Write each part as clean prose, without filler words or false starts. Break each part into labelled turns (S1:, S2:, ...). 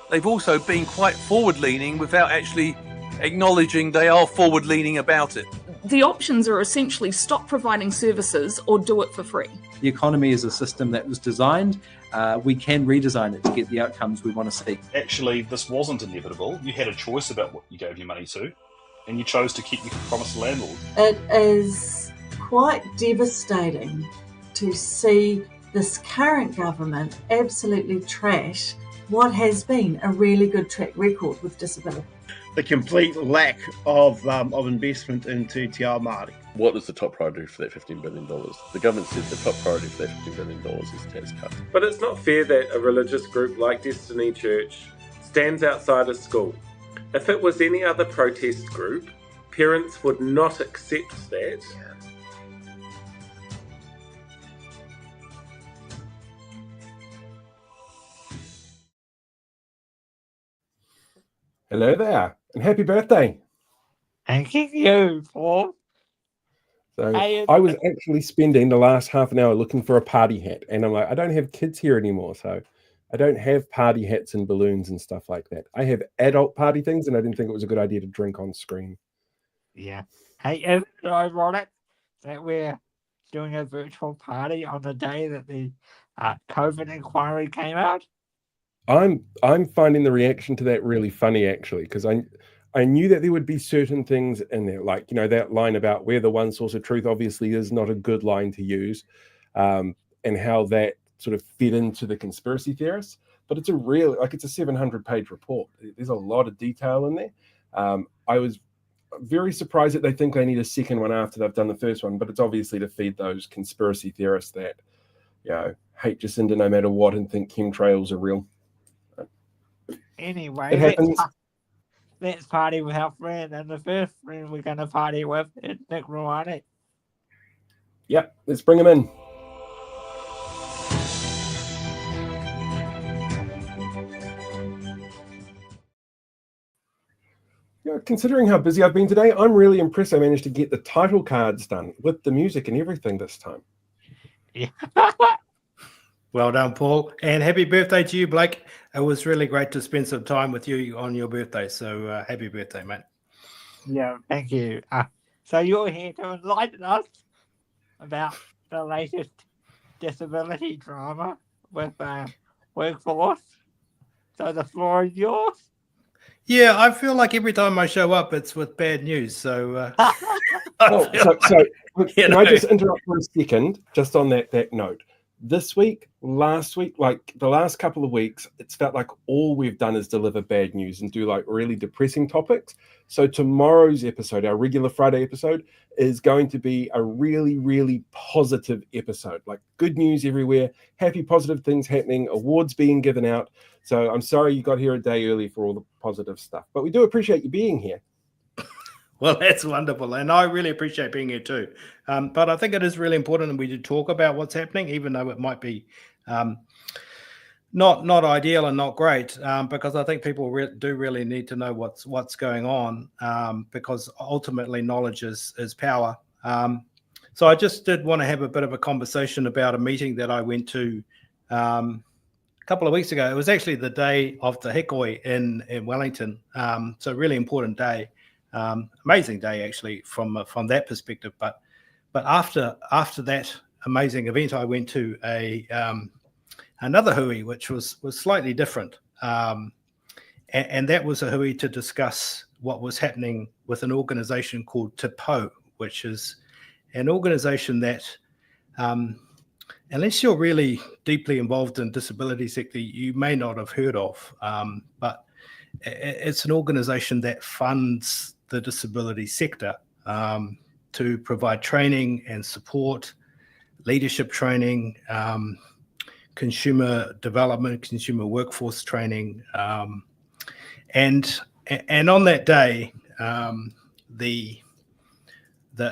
S1: they've also been quite forward-leaning without actually acknowledging they are forward-leaning about it.
S2: The options are essentially stop providing services or do it for free.
S3: The economy is a system that was designed. We can redesign it to get the outcomes we want to see.
S4: Actually, this wasn't inevitable. You had a choice about what you gave your money to, and you chose to keep your promise to landlord.
S5: It is quite devastating to see this current government absolutely trash what has been a really good track record with disability.
S6: The complete lack of investment into Te Ao Māori.
S7: What is the top priority for that $15 billion? The government says the top priority for that $15 billion is tax cuts.
S8: But it's not fair that a religious group like Destiny Church stands outside a school. If it was any other protest group, parents would not accept that.
S9: Hello there, and happy birthday.
S10: Thank you, Paul.
S9: So I was actually spending the last half an hour looking for a party hat, and I'm like, I don't have kids here anymore, so I don't have party hats and balloons and stuff like that. I have adult party things, and I didn't think it was a good idea to drink on screen.
S10: Yeah. Hey, is it ironic that we're doing a virtual party on the day that the COVID inquiry came out?
S9: I'm finding the reaction to that really funny, actually, because I knew that there would be certain things in there, like, that line about where the one source of truth obviously is not a good line to use, and how that sort of fit into the conspiracy theorists. But it's it's a 700-page report. There's a lot of detail in there. I was very surprised that they think they need a second one after they've done the first one, but it's obviously to feed those conspiracy theorists that, hate Jacinda no matter what and think chemtrails are real.
S10: Anyway, let's party with our friend, and the first friend we're going to party with is Nick Rouanne.
S9: Yep, let's bring him in. Considering how busy I've been today, I'm really impressed I managed to get the title cards done with the music and everything this time.
S10: Yeah.
S11: Well done, Paul. And happy birthday to you, Blake. It was really great to spend some time with you on your birthday. So happy birthday, mate.
S10: Yeah, thank you. So you're here to enlighten us about the latest disability drama with Workforce. So the floor is yours.
S11: Yeah, I feel like every time I show up, it's with bad news. So,
S9: can I just interrupt for a second, just on that note? This week, last week, like the last couple of weeks, it's felt like all we've done is deliver bad news and do like really depressing topics. So tomorrow's episode, our regular Friday episode, is going to be a really, really positive episode. Like good news everywhere, happy, positive things happening, awards being given out. So I'm sorry you got here a day early for all the positive stuff, but we do appreciate you being here.
S11: Well, that's wonderful. And I really appreciate being here too. But I think it is really important that we do talk about what's happening, even though it might be not ideal and not great, because I think people do really need to know what's going on, because ultimately knowledge is power. So I just did want to have a bit of a conversation about a meeting that I went to a couple of weeks ago. It was actually the day of the Hikoi in Wellington. So a really important day. Amazing day actually from that perspective, but after that amazing event, I went to another hui which was slightly different, and that was a hui to discuss what was happening with an organization called Te Pou, which is an organization that unless you're really deeply involved in disability sector, you may not have heard of, but it's an organization that funds the disability sector to provide training and support, leadership training, consumer development, consumer workforce training, and on that day, the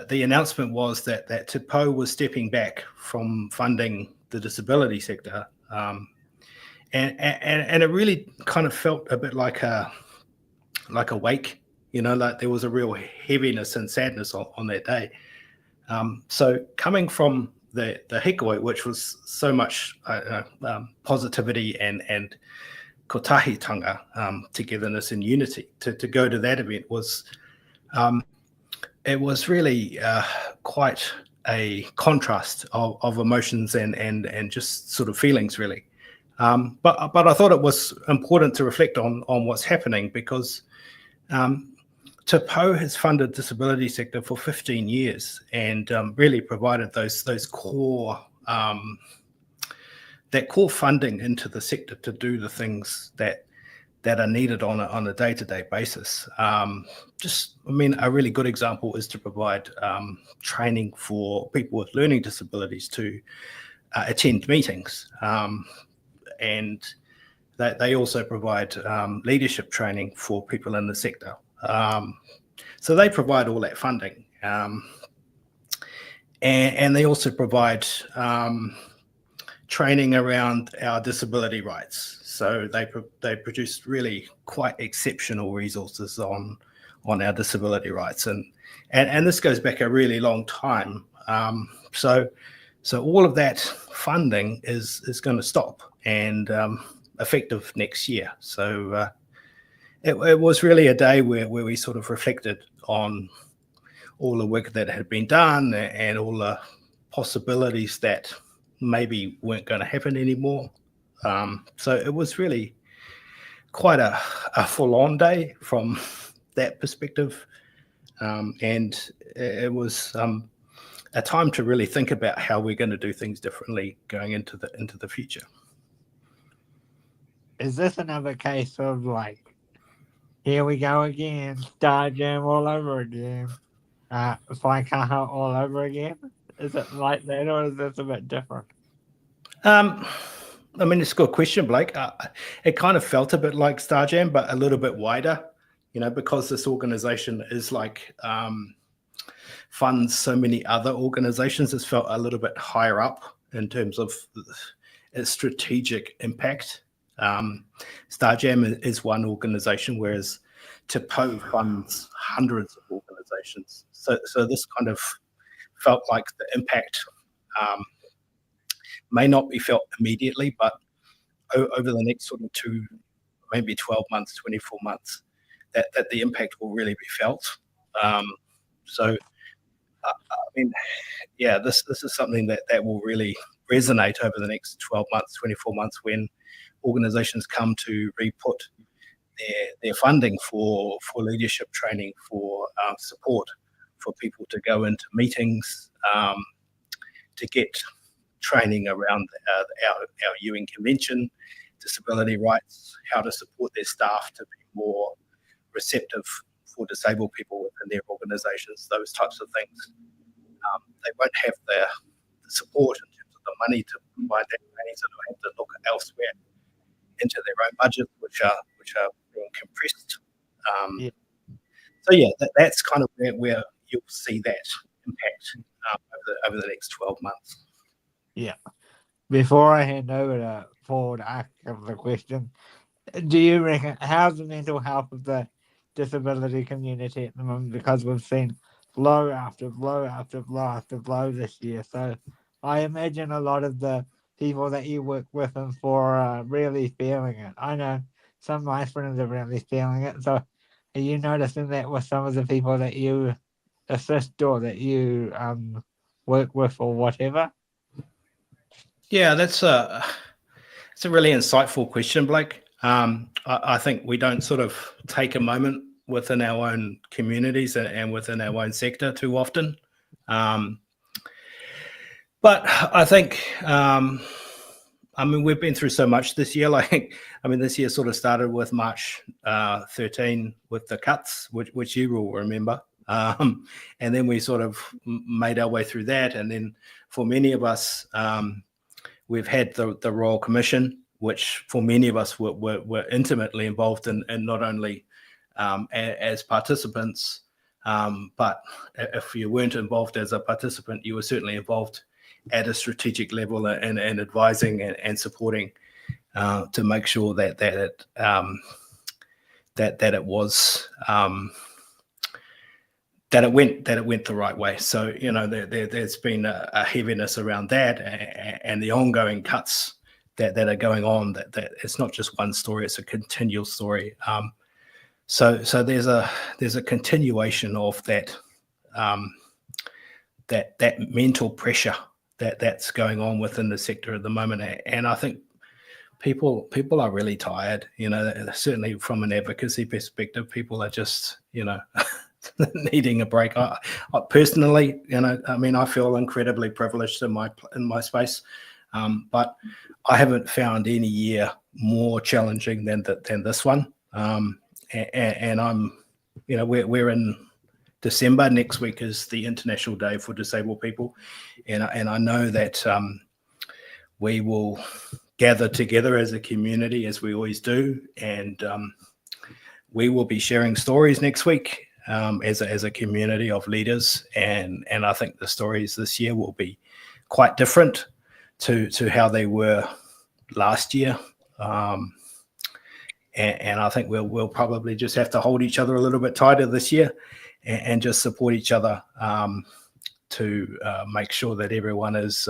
S11: announcement was that Te Pou was stepping back from funding the disability sector, and it really kind of felt a bit like a wake. Like there was a real heaviness and sadness on that day. So coming from the Hikoi, which was so much positivity and kotahitanga, togetherness and unity. To go to that event was it was really quite a contrast of emotions and just sort of feelings, really. But I thought it was important to reflect on what's happening, because Te Pou has funded disability sector for 15 years and really provided those core that core funding into the sector to do the things that are needed on a day-to-day basis. A really good example is to provide training for people with learning disabilities to attend meetings. And they also provide leadership training for people in the sector. So they provide all that funding. And they also provide training around our disability rights. So they produce really quite exceptional resources on our disability rights. And this goes back a really long time. So all of that funding is going to stop and effective next year. So it was really a day where we sort of reflected on all the work that had been done and all the possibilities that maybe weren't going to happen anymore. So it was really quite a full-on day from that perspective. And it was a time to really think about how we're going to do things differently going into the future.
S10: Is this another case of like, here we go again, Star Jam all over again, Waikaha all over again? Is it like that, or is this a bit different?
S11: It's a good question, Blake. It kind of felt a bit like Star Jam, but a little bit wider, because this organization is like funds so many other organizations. It's felt a little bit higher up in terms of its strategic impact. Star Jam is one organization, whereas Te Pou funds hundreds of organizations. So this kind of felt like the impact may not be felt immediately, but over the next sort of 2, maybe 12 months, 24 months, that the impact will really be felt. This is something that will really resonate over the next 12 months, 24 months, when organizations come to re-put their funding for leadership training, for support for people to go into meetings, to get training around our UN Convention, disability rights, how to support their staff to be more receptive for disabled people within their organizations, those types of things. They won't have the support in terms of the money to provide that training, so they'll have to look elsewhere into their own budgets, which are being compressed. That's kind of where you'll see that impact over the next 12 months.
S10: Yeah. Before I hand over to Paul to ask the question, do you reckon, how's the mental health of the disability community at the moment? Because we've seen blow after blow after blow after blow this year. So I imagine a lot of the people that you work with and for are really feeling it. I know some of my friends are really feeling it. So are you noticing that with some of the people that you assist or that you work with or whatever?
S11: Yeah, it's a really insightful question, Blake. I think we don't sort of take a moment within our own communities and within our own sector too often. But I think, we've been through so much this year. This year sort of started with March 13 with the cuts, which you will remember. And then we sort of made our way through that. And then for many of us, we've had the Royal Commission, which for many of us were intimately involved in not only as participants, but if you weren't involved as a participant, you were certainly involved at a strategic level and advising and supporting to make sure that it was that it went the right way. So there's been a heaviness around that, and the ongoing cuts that are going on. That it's not just one story; it's a continual story. So there's a continuation of that that mental pressure that's going on within the sector at the moment, and I think people are really tired. Certainly from an advocacy perspective, people are just needing a break. I personally, I feel incredibly privileged in my space, but I haven't found any year more challenging than this one. And I'm, we're in December. Next week is the International Day for Disabled People, and I know that we will gather together as a community as we always do, and we will be sharing stories next week as a community of leaders, and I think the stories this year will be quite different to how they were last year. And I think we'll probably just have to hold each other a little bit tighter this year and just support each other to make sure that everyone is,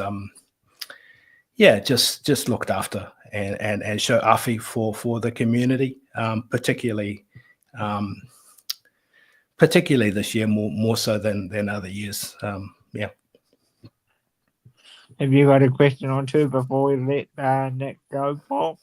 S11: just looked after and show afi for the community, particularly this year more so than other years.
S10: Have you got a question or two before we let Nick go, Paul?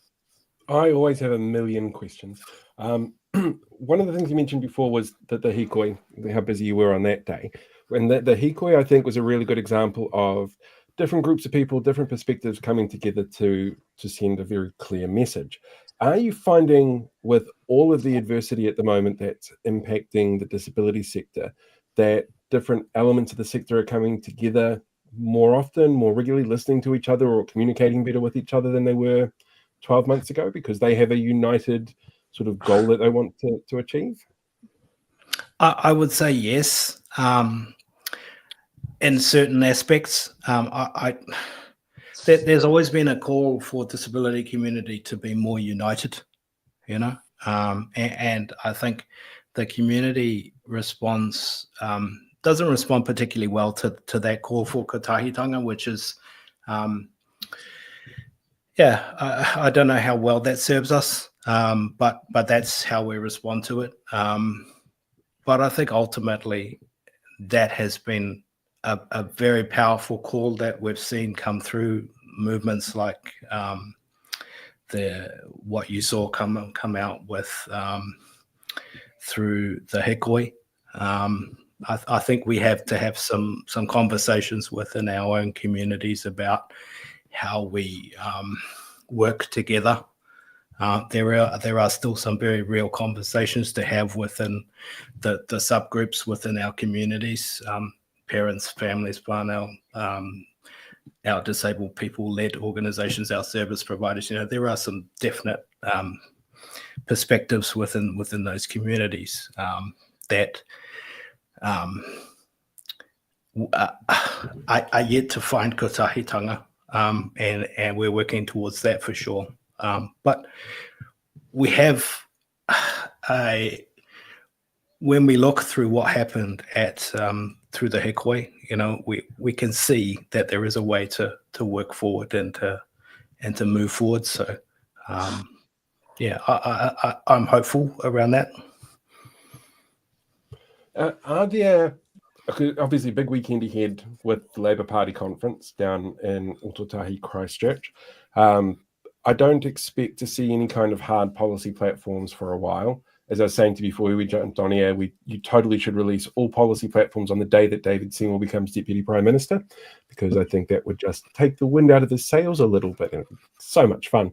S9: I always have a million questions. One of the things you mentioned before was that the hikoi, how busy you were on that day. And the hikoi, I think, was a really good example of different groups of people, different perspectives coming together to send a very clear message. Are you finding, with all of the adversity at the moment that's impacting the disability sector, that different elements of the sector are coming together more often, more regularly, listening to each other or communicating better with each other than they were 12 months ago because they have a united sort of goal that they want to achieve?
S11: I would say yes. In certain aspects, there's always been a call for disability community to be more united, and I think the community response doesn't respond particularly well to that call for kotahitanga, which is, I don't know how well that serves us, but that's how we respond to it. But I think ultimately that has been a very powerful call that we've seen come through movements like what you saw come out with through the hikoi. I think we have to have some conversations within our own communities about how we work together. There are still some very real conversations to have within the subgroups within our communities, parents, families, whānau, our disabled people-led organisations, our service providers. There are some definite perspectives within those communities that are yet to find kotahitanga, and we're working towards that for sure. But we have when we look through what happened through the hikoi, we can see that there is a way to work forward and to move forward. So I'm hopeful around that.
S9: Are there, obviously, big weekend ahead with the Labour Party conference down in Ōtautahi, Christchurch. I don't expect to see any kind of hard policy platforms for a while. As I was saying to you before we jumped on air, you totally should release all policy platforms on the day that David Seymour becomes Deputy Prime Minister, because I think that would just take the wind out of the sails a little bit. And it's so much fun.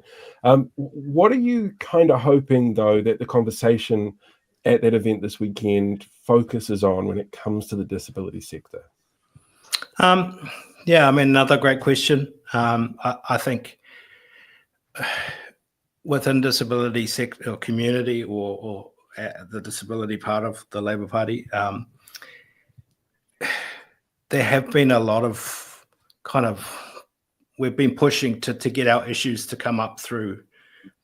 S9: What are you kind of hoping, though, that the conversation at that event this weekend focuses on when it comes to the disability sector?
S11: Another great question. I think within disability sector or community or the disability part of the Labour Party, there have been a lot of we've been pushing to get our issues to come up through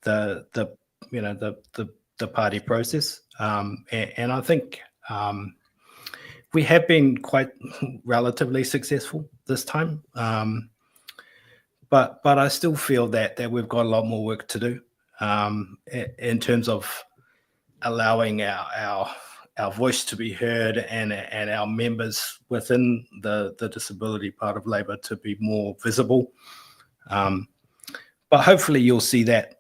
S11: the party process, and I think we have been quite relatively successful this time. but I still feel that we've got a lot more work to do in terms of allowing our voice to be heard and our members within the disability part of Labour to be more visible. But hopefully you'll see that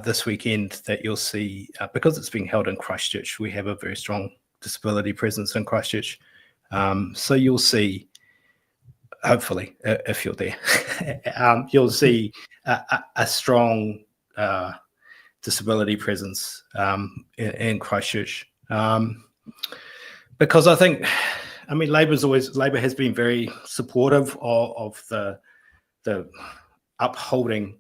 S11: this weekend, that you'll see, because it's being held in Christchurch, we have a very strong disability presence in Christchurch. So you'll see, hopefully, if you're there, you'll see a strong disability presence in Christchurch. Because I think, Labour has been very supportive of the upholding,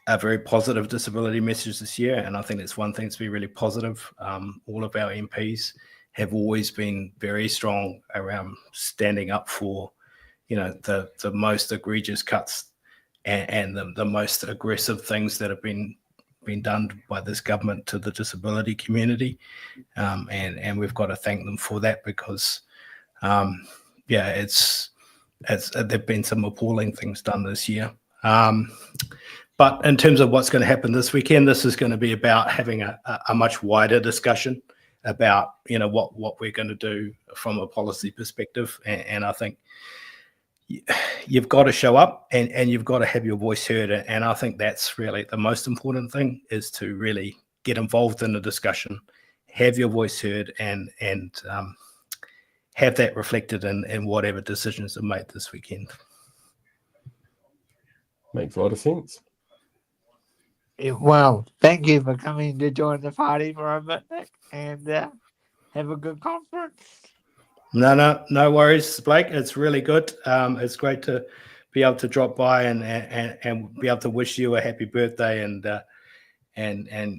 S11: a very positive disability message this year, and I think that's one thing that's been really positive. All of our MPs have always been very strong around standing up for, the most egregious cuts and the most aggressive things that have been done by this government to the disability community, and we've got to thank them for that, because there've been some appalling things done this year. But in terms of what's going to happen this weekend, this is going to be about having a much wider discussion about what we're going to do from a policy perspective, and I think you've got to show up and you've got to have your voice heard, and I think that's really the most important thing, is to really get involved in the discussion, have your voice heard, and have that reflected in whatever decisions are made this weekend.
S9: Makes a lot of sense.
S10: Well, thank you for coming to join the party for a bit, Nick, and have a good conference.
S11: No worries, Blake. It's really good. It's great to be able to drop by and be able to wish you a happy birthday, and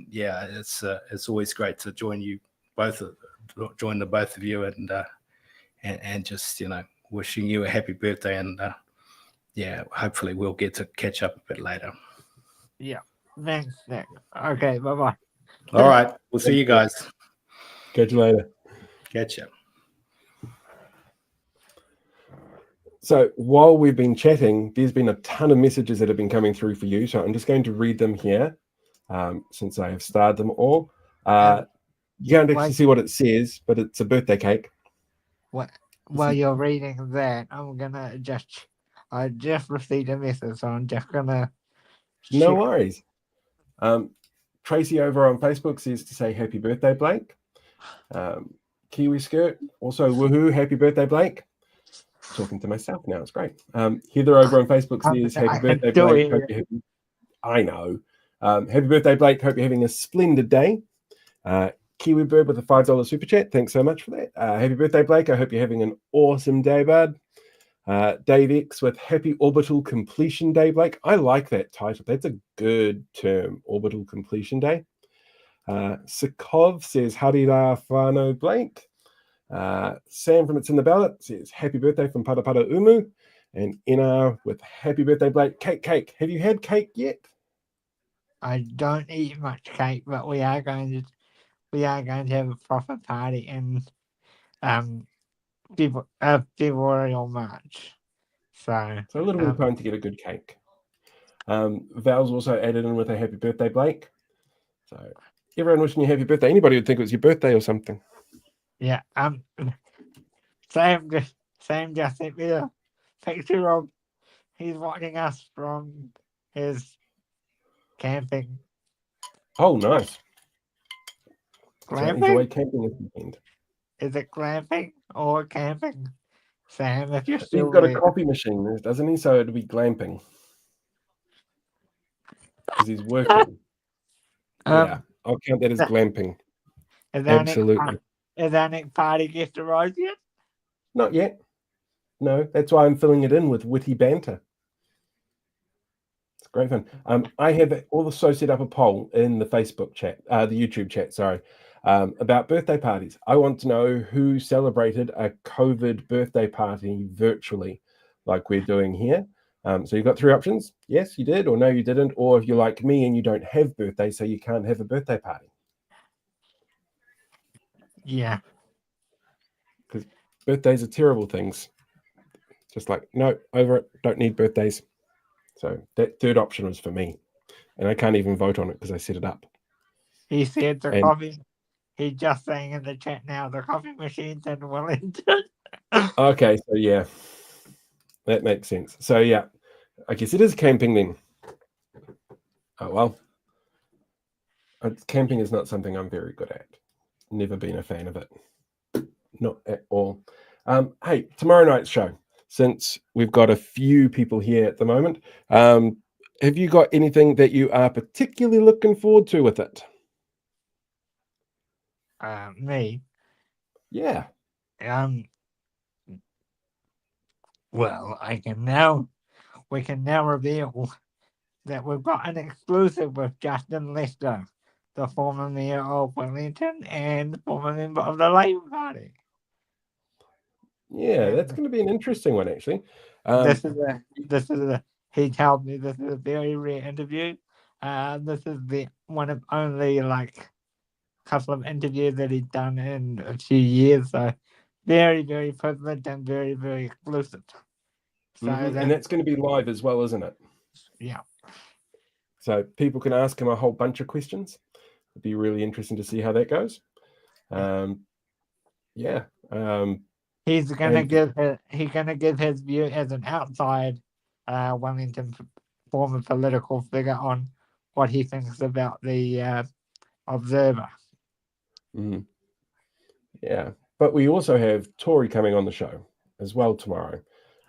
S11: yeah, it's always great to join the both of you, and just wishing you a happy birthday, and yeah, hopefully we'll get to catch up a bit later.
S10: Yeah. Thanks, Nick. Okay, bye-bye.
S11: All right, we'll see you guys.
S9: Catch you later.
S11: Catch you.
S9: So while we've been chatting, there's been a ton of messages that have been coming through for you. So I'm just going to read them here, since I have starred them all. You can't actually see what it says, but it's a birthday cake.
S10: While you're reading that, I just received a message, so I'm just gonna.
S9: No worries. Tracy over on Facebook says to say happy birthday, Blake. Kiwi Skirt, also woohoo, happy birthday, Blake. Talking to myself now, it's great. Heather over on Facebook says happy birthday, Blake. Hope you're happy. I know. Happy birthday, Blake. Hope you're having a splendid day. Kiwi Bird with a $5 super chat. Thanks so much for that. Happy birthday, Blake. I hope you're having an awesome day, bud. Dave X with happy orbital completion day, Blake. I like that title. That's a good term, orbital completion day. Sikov says harira whānau, Blake. Sam from It's in the Ballot says happy birthday from Parapara Umu. And Ina with happy birthday, Blake. Cake. Have you had cake yet?
S10: I don't eat much cake, but we are going to have a proper party in February or March. So
S9: a little bit of time to get a good cake. Val's also added in with a happy birthday, Blake. So everyone wishing you happy birthday. Anybody would think it was your birthday or something.
S10: Yeah. Sam just sent me a picture of he's watching us from his camping.
S9: Oh, nice.
S10: Glamping?
S9: So he's away camping this weekend.
S10: Is it glamping or camping? Sam, if you're still
S9: He's got
S10: there.
S9: a coffee machine, doesn't he? So it'll be glamping. Because he's working. Yeah, I'll count that as glamping. Absolutely.
S10: Is our next party guest arrived yet?
S9: Not yet. No, that's why I'm filling it in with witty banter. It's great fun. I have also set up a poll in the Facebook chat, the YouTube chat, sorry, about birthday parties. I want to know who celebrated a COVID birthday party virtually, like we're doing here. So you've got three options. Yes, you did, or no, you didn't. Or if you're like me and you don't have birthdays, so you can't have a birthday party.
S10: Yeah.
S9: Because birthdays are terrible things. Just like, no, over it. Don't need birthdays. So that third option was for me, and I can't even vote on it because I set it up.
S10: He said the
S9: And-
S10: coffee. He's just saying in the chat now the coffee machine's in Wellington.
S9: Okay, so yeah, that makes sense. So yeah, I guess it is camping then. Oh well, camping is not something I'm very good at. Never been a fan of it, not at all. Hey, tomorrow night's show. Since we've got a few people here at the moment, have you got anything that you are particularly looking forward to with it?
S10: Me.
S9: Yeah.
S10: Well, we can now reveal that we've got an exclusive with Justin Lester, the former mayor of Wellington and former member of the Labour Party.
S9: Yeah, that's going to be an interesting one, actually.
S10: He told me this is a very rare interview. This is the one of only couple of interviews that he's done in a few years. So very, very privileged and very, very exclusive. So
S9: and that's going to be live as well, isn't it?
S10: Yeah.
S9: So people can ask him a whole bunch of questions. It'd be really interesting to see how that goes.
S10: He's gonna give his view as an outside Wellington former political figure on what he thinks about the Observer.
S9: Yeah, but we also have Tori coming on the show as well tomorrow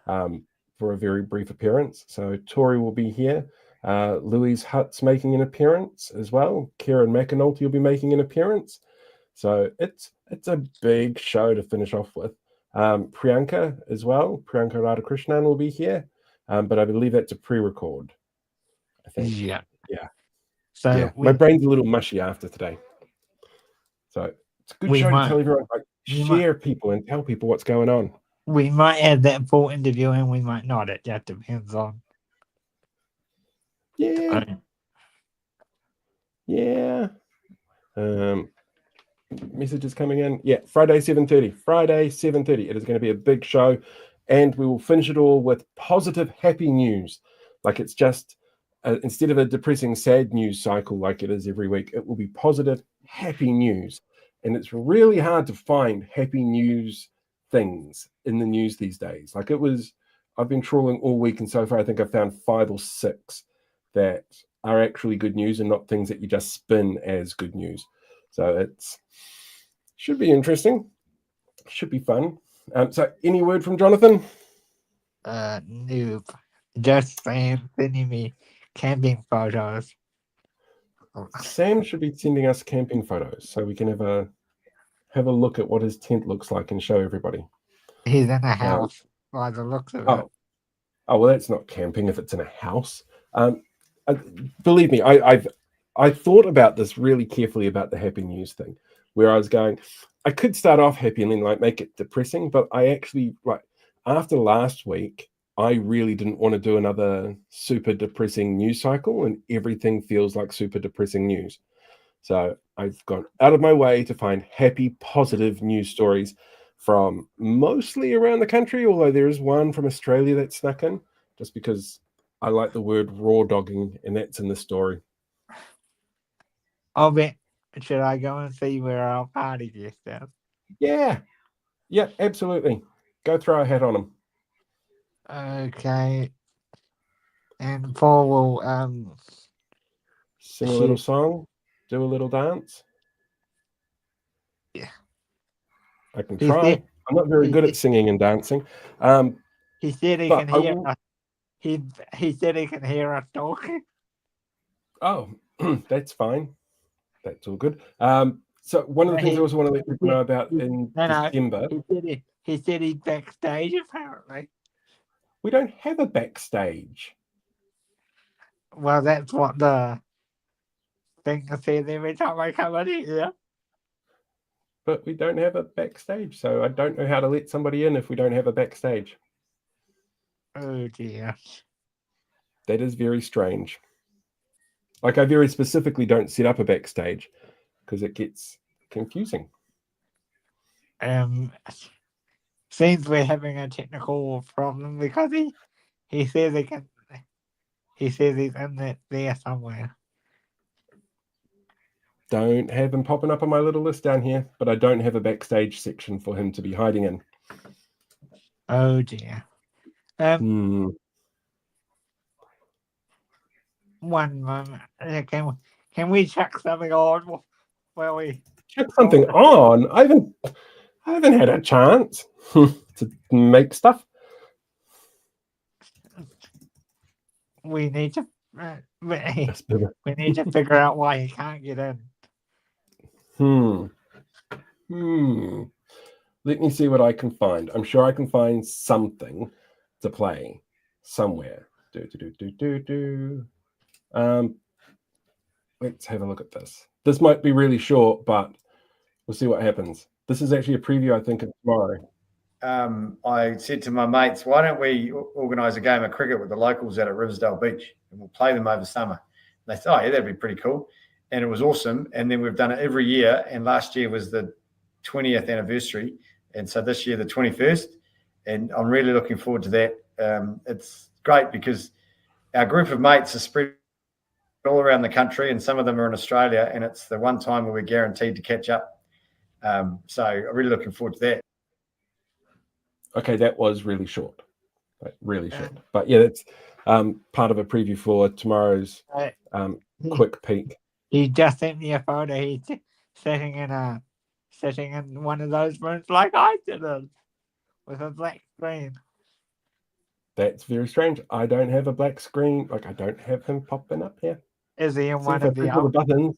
S9: for a very brief appearance. So Tori will be here. Louise Hutt's making an appearance as well. Kieran McAnulty will be making an appearance. So it's a big show to finish off with. Priyanka as well. Priyanka Radhakrishnan will be here, but I believe that's a pre-record. I think.
S10: Yeah.
S9: So yeah. My brain's a little mushy after today. So it's a good show to tell everyone. Share people and tell people what's going on.
S10: We might add that full interview and we might not. It just depends on.
S9: Yeah. Yeah. Messages coming in. Yeah, Friday 7:30. Friday 7:30. It is going to be a big show, and we will finish it all with positive, happy news. Like it's just instead of a depressing, sad news cycle like it is every week, it will be positive, happy news. And it's really hard to find happy news things in the news these days. Like I've been trawling all week, and so far I think I've found 5 or 6 that are actually good news and not things that you just spin as good news. So it should be interesting. Should be fun. So any word from Jonathan?
S10: Nope. Just Sam sending me camping photos.
S9: Sam should be sending us camping photos so we can have a look at what his tent looks like and show everybody.
S10: He's in a house by the looks of it.
S9: Oh, well, that's not camping if it's in a house. Believe me, I thought about this really carefully about the happy news thing, where I was going, I could start off happy and then make it depressing, but I actually after last week, I really didn't want to do another super depressing news cycle, and everything feels like super depressing news. So I've gone out of my way to find happy, positive news stories from mostly around the country, although there is one from Australia that snuck in, just because I like the word raw dogging, and that's in the story.
S10: I'll bet. Should I go and see where our party guest is?
S9: Yeah, absolutely. Go throw a hat on them.
S10: Okay. And Paul will
S9: sing a little song, do a little dance.
S10: Yeah,
S9: I can try. I'm not very good at singing and dancing.
S10: He said he can hear us. He said he can hear us talking.
S9: Oh, that's fine. That's all good. So one of the things I also want to let people know about in December.
S10: He said he's backstage, apparently.
S9: We don't have a backstage.
S10: Well, that's what the thing says every time I come in here.
S9: But we don't have a backstage, so I don't know how to let somebody in if we don't have a backstage.
S10: Oh dear.
S9: That is very strange. Like I very specifically don't set up a backstage because it gets confusing.
S10: Seems we're having a technical problem because he says he can He says he's in there somewhere.
S9: Don't have him popping up on my little list down here, but I don't have a backstage section for him to be hiding in.
S10: Oh dear. One moment. Can we check something on where we
S9: Check something on? I haven't had a chance to make stuff.
S10: we need to we need to figure out why he can't get in.
S9: Let me see what I can find. I'm sure I can find something to play somewhere. Let's have a look at this. This might be really short, but we'll see what happens. This is actually a preview, I think, of tomorrow.
S12: I said to my mates, why don't we organise a game of cricket with the locals out at Riversdale Beach and we'll play them over summer? And they thought, oh, yeah, that'd be pretty cool. And it was awesome. And then we've done it every year. And last year was the 20th anniversary. And so this year, the 21st. And I'm really looking forward to that. It's great because our group of mates are spread all around the country and some of them are in Australia. And it's the one time where we're guaranteed to catch up. So I'm really looking forward to that.
S9: Okay, that was really short. Really short. But yeah, that's part of a preview for tomorrow's quick peek.
S10: He just sent me a photo. He's sitting in one of those rooms like I did it, with a black screen.
S9: That's very strange. I don't have a black screen. Like, I don't have him popping up here.
S10: Is he in
S9: So
S10: one
S9: if I
S10: of the
S9: press all the buttons,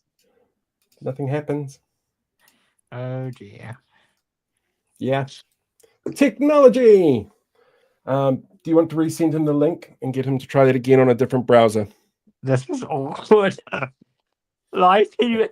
S9: nothing happens.
S10: Oh dear.
S9: Yeah. Technology. Do you want to resend him the link and get him to try that again on a different browser?
S10: This is awkward. Live TV.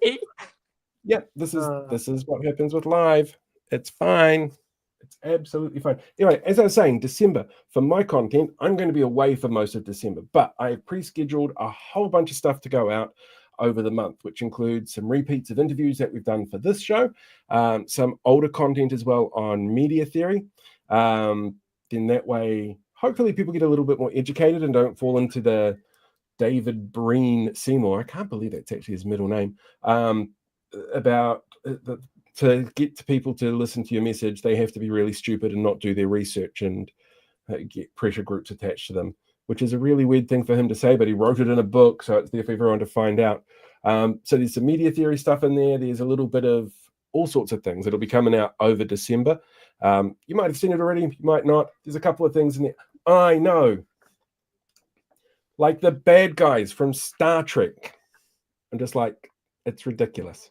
S9: Yep, this is what happens with live. It's fine. It's absolutely fine. Anyway, as I was saying, December, for my content, I'm going to be away for most of December, but I have pre-scheduled a whole bunch of stuff to go out over the month, which includes some repeats of interviews that we've done for this show, some older content as well on media theory. Then that way, hopefully people get a little bit more educated and don't fall into the David Breen Seymour, I can't believe that's actually his middle name, about to get to people to listen to your message, they have to be really stupid and not do their research and get pressure groups attached to them, which is a really weird thing for him to say, but he wrote it in a book, so it's there for everyone to find out. So there's some media theory stuff in there. There's a little bit of all sorts of things that'll be coming out over December. You might have seen it already, you might not. There's a couple of things in there. I know. Like the bad guys from Star Trek. I'm just like, it's ridiculous.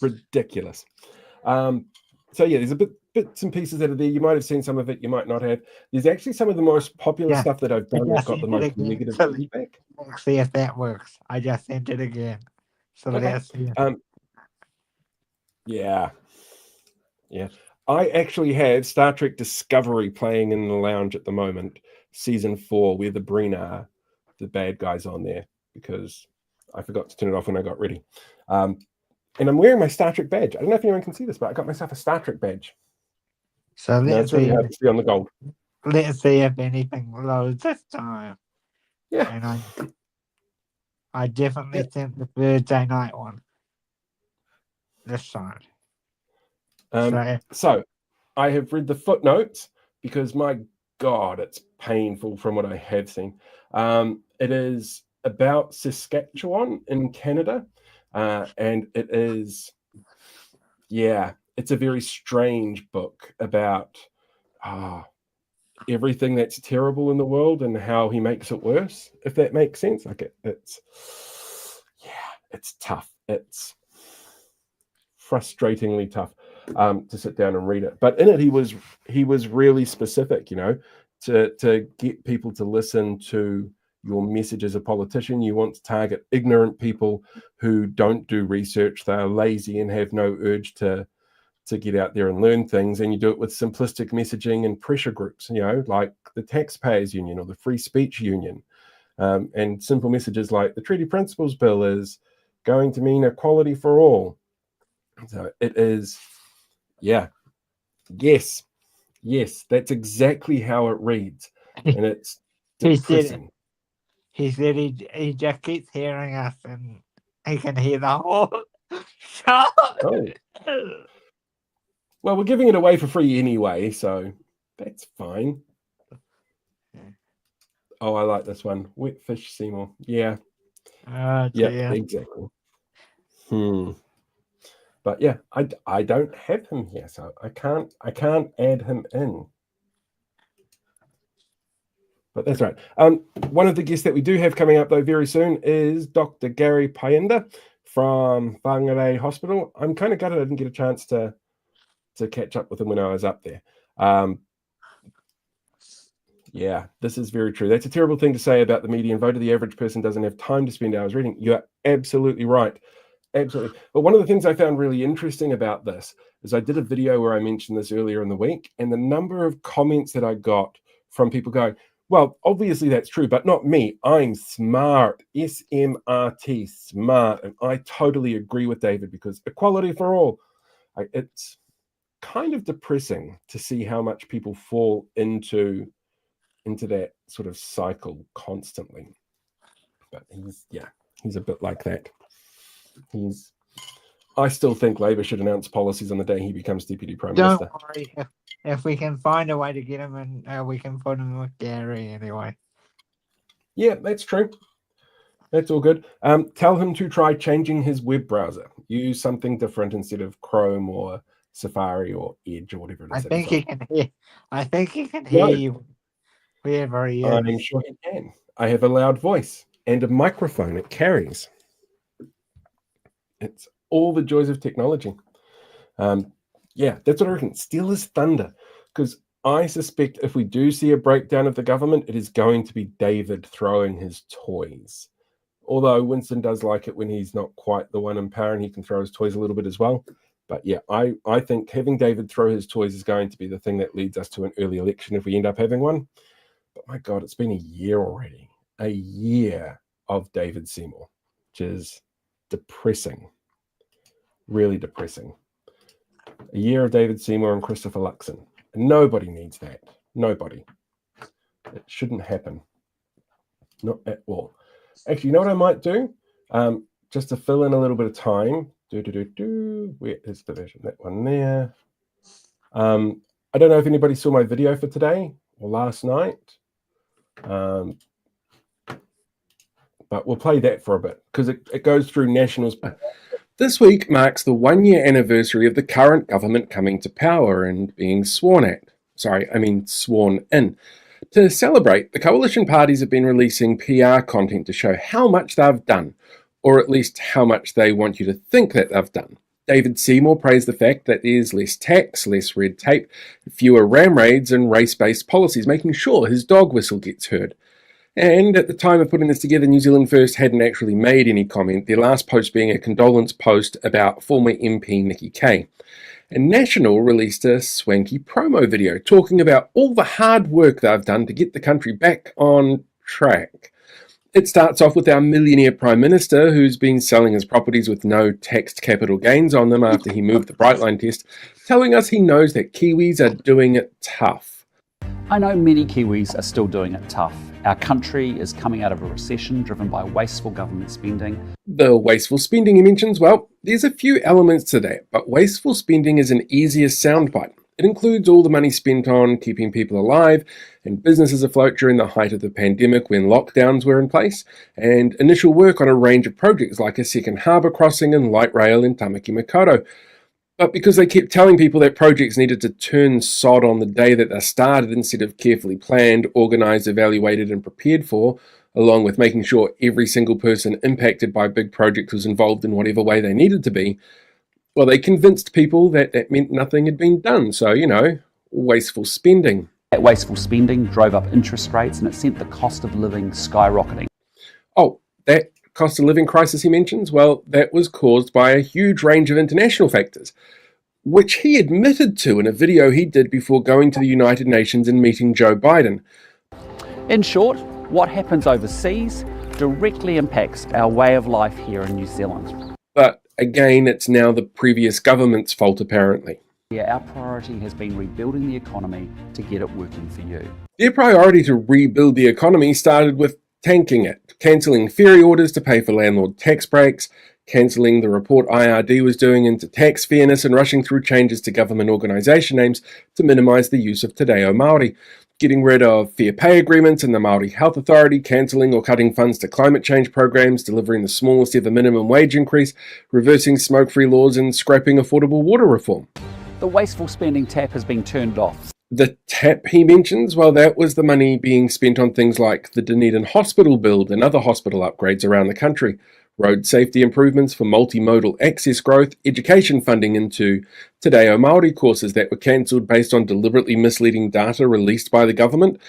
S9: Ridiculous. So yeah, there's a bits and pieces that are there. You might have seen some of it, you might not have. There's actually some of the most popular stuff that I've done that's got the most negative feedback.
S10: Let's see if that works. I just sent it again. So let's see.
S9: Yeah. I actually have Star Trek Discovery playing in the lounge at the moment, season 4, where the Breen are the bad guys on there, because I forgot to turn it off when I got ready. And I'm wearing my Star Trek badge. I don't know if anyone can see this, but I got myself a Star Trek badge.
S10: So let's see.
S9: Really hard to see on the gold.
S10: Let's see if anything loads this time.
S9: Yeah.
S10: And I definitely sent the Thursday night one this time.
S9: So I have read the footnotes because my God, it's painful from what I have seen. It is about Saskatchewan in Canada. And it is, it's a very strange book about everything that's terrible in the world and how he makes it worse, if that makes sense. Like it's tough. It's frustratingly tough to sit down and read it. But in it, he was really specific, to get people to listen to your message as a politician. You want to target ignorant people who don't do research. They're lazy and have no urge to get out there and learn things. And you do it with simplistic messaging and pressure groups, like the Taxpayers Union or the Free Speech Union. And simple messages like the Treaty Principles Bill is going to mean equality for all. So it is, yes, that's exactly how it reads. And it's depressing.
S10: he said he just keeps hearing us and he can hear the whole show.
S9: Oh. Well, we're giving it away for free anyway, so that's fine. Oh, I like this one. Wet fish Seymour. Yeah. Yeah,
S10: dear.
S9: exactly. But yeah, I don't have him here, so I can't add him in. But that's right. One of the guests that we do have coming up though very soon is Dr. Gary Painda from Whangarei Hospital. I'm kind of gutted I didn't get a chance to catch up with him when I was up there. Yeah, this is very true. That's a terrible thing to say about the median voter. The average person doesn't have time to spend hours reading. You're absolutely right. Absolutely. But one of the things I found really interesting about this is I did a video where I mentioned this earlier in the week, and the number of comments that I got from people going, well, obviously that's true, but not me. I'm smart. SMRT, smart. And I totally agree with David, because equality for all. It's kind of depressing to see how much people fall into that sort of cycle constantly. But he's a bit like that. I still think Labour should announce policies on the day he becomes Deputy Prime Minister.
S10: Don't worry. If we can find a way to get him in, we can put him with Gary anyway.
S9: Yeah, that's true. That's all good. Tell him to try changing his web browser. Use something different instead of Chrome or Safari or Edge or whatever it is.
S10: I think he can hear you wherever he is.
S9: I'm sure he can. I have a loud voice and a microphone it carries. It's all the joys of technology. Yeah, that's what I reckon. Steal his thunder. Because I suspect if we do see a breakdown of the government, it is going to be David throwing his toys. Although Winston does like it when he's not quite the one in power and he can throw his toys a little bit as well. But yeah, I think having David throw his toys is going to be the thing that leads us to an early election if we end up having one. But my God, it's been a year already. A year of David Seymour, which is depressing. Really depressing. A year of David Seymour and Christopher Luxon. Nobody needs that. Nobody. It shouldn't happen. Not at all. Actually, you know what I might do? Just to fill in a little bit of time. Where is the version? That one there. I don't know if anybody saw my video for today or last night. But we'll play that for a bit because it goes through National's. This week marks the 1-year anniversary of the current government coming to power and being sworn in. To celebrate, the coalition parties have been releasing PR content to show how much they've done, or at least how much they want you to think that they've done. David Seymour praised the fact that there's less tax, less red tape, fewer ram raids and race-based policies, making sure his dog whistle gets heard. And at the time of putting this together, New Zealand First hadn't actually made any comment, their last post being a condolence post about former MP Nikki Kaye. And National released a swanky promo video talking about all the hard work they've done to get the country back on track. It starts off with our millionaire Prime Minister, who's been selling his properties with no taxed capital gains on them after he moved the Brightline test, telling us he knows that Kiwis are doing it tough.
S13: I know many Kiwis are still doing it tough. Our country is coming out of a recession driven by wasteful government spending. The wasteful spending he mentions, well, there's a few elements to that, but wasteful spending is an easier soundbite. It includes all the money spent on keeping people alive and businesses afloat during the height of the pandemic when lockdowns were in place, and initial work on a range of projects like a second harbour crossing and light rail in Tamaki Makaurau. But because they kept telling people that projects needed to turn sod on the day that they started instead of carefully planned, organised, evaluated and prepared for, along with making sure every single person impacted by big projects was involved in whatever way they needed to be, well, they convinced people that that meant nothing had been done. So, wasteful spending. That wasteful spending drove up interest rates and it sent the cost of living skyrocketing. Oh, that cost of living crisis he mentions, well, that was caused by a huge range of international factors, which he admitted to in a video he did before going to the United Nations and meeting Joe Biden. In short, what happens overseas directly impacts our way of life here in New Zealand. But again, it's now the previous government's fault, apparently. Yeah, our priority has been rebuilding the economy to get it working for you. Their priority to rebuild the economy started with tanking it.
S9: cancelling ferry orders to pay for landlord tax breaks, cancelling the report IRD was doing into tax fairness, and rushing through changes to government organisation aims to minimise the use of Te Reo Māori, getting rid of fair pay agreements and the Māori Health Authority, cancelling or cutting funds to climate change programs, delivering the smallest ever minimum wage increase, reversing smoke-free laws and scrapping affordable water reform.
S13: The wasteful spending tap has been turned off.
S9: The tap he mentions, well, that was the money being spent on things like the Dunedin Hospital build and other hospital upgrades around the country, road safety improvements for multimodal access growth, education funding into Te Reo Māori courses that were cancelled based on deliberately misleading data released by the government,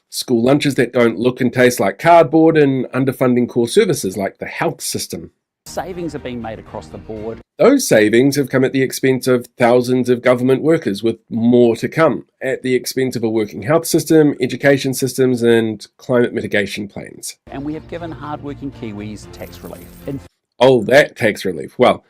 S9: school lunches that don't look and taste like cardboard, and underfunding core services like the health system.
S13: Savings are being made across the board.
S9: Those savings have come at the expense of thousands of government workers, with more to come, at the expense of a working health system, education systems, and climate mitigation plans.
S13: And we have given hard-working Kiwis tax relief.
S9: That tax relief. Well,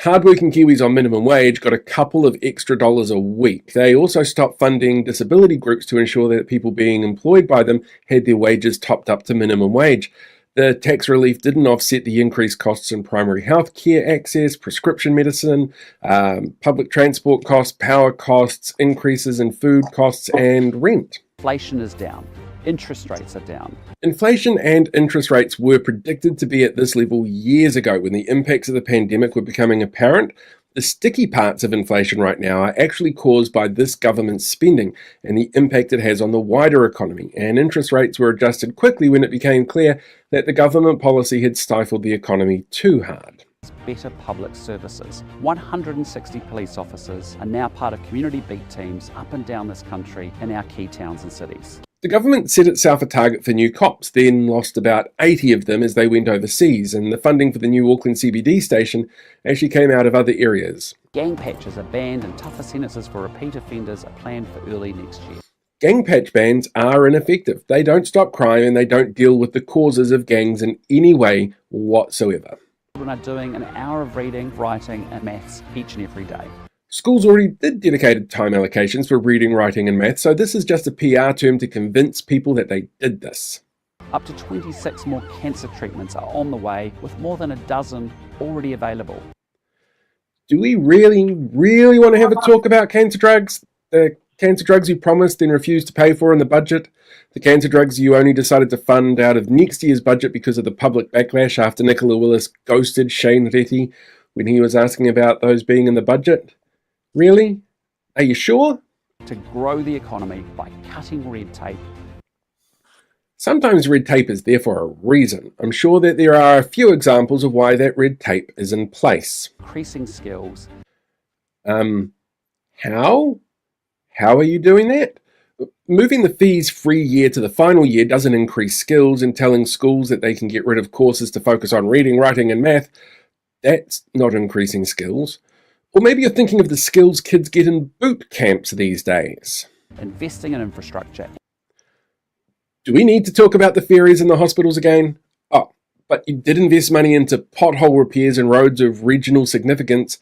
S9: hard-working Kiwis on minimum wage got a couple of extra dollars a week. They also stopped funding disability groups to ensure that people being employed by them had their wages topped up to minimum wage. The tax relief didn't offset the increased costs in primary health care access, prescription medicine, public transport costs, power costs, increases in food costs, and rent.
S13: Inflation is down. Interest rates are down.
S9: Inflation and interest rates were predicted to be at this level years ago when the impacts of the pandemic were becoming apparent. The sticky parts of inflation right now are actually caused by this government's spending and the impact it has on the wider economy, and interest rates were adjusted quickly when it became clear that the government policy had stifled the economy too hard.
S13: Better public services. 160 police officers are now part of community beat teams up and down this country in our key towns and cities.
S9: The government set itself a target for new cops, then lost about 80 of them as they went overseas, and the funding for the new Auckland CBD station actually came out of other areas.
S13: Gang patches are banned and tougher sentences for repeat offenders are planned for early next year.
S9: Gang patch bans are ineffective. They don't stop crime and they don't deal with the causes of gangs in any way whatsoever.
S13: Children are doing an hour of reading, writing and maths each and every day.
S9: Schools already did dedicated time allocations for reading, writing and math, so this is just a PR term to convince people that they did this.
S13: Up to 26 more cancer treatments are on the way, with more than a dozen already available.
S9: Do we really want to have a talk about cancer drugs? The cancer drugs you promised and refused to pay for in the budget? The cancer drugs you only decided to fund out of next year's budget because of the public backlash after Nicola Willis ghosted Shane Reti when he was asking about those being in the budget? Really? Are you sure?
S13: To grow the economy by cutting red tape.
S9: Sometimes red tape is there for a reason. I'm sure that there are a few examples of why that red tape is in place.
S13: Increasing skills.
S9: How? How are you doing that? Moving the fees-free year to the final year doesn't increase skills, and telling schools that they can get rid of courses to focus on reading, writing and math, that's not increasing skills. Or maybe you're thinking of the skills kids get in boot camps these days.
S13: Investing in infrastructure.
S9: Do we need to talk about the ferries and the hospitals again? Oh, but you did invest money into pothole repairs and roads of regional significance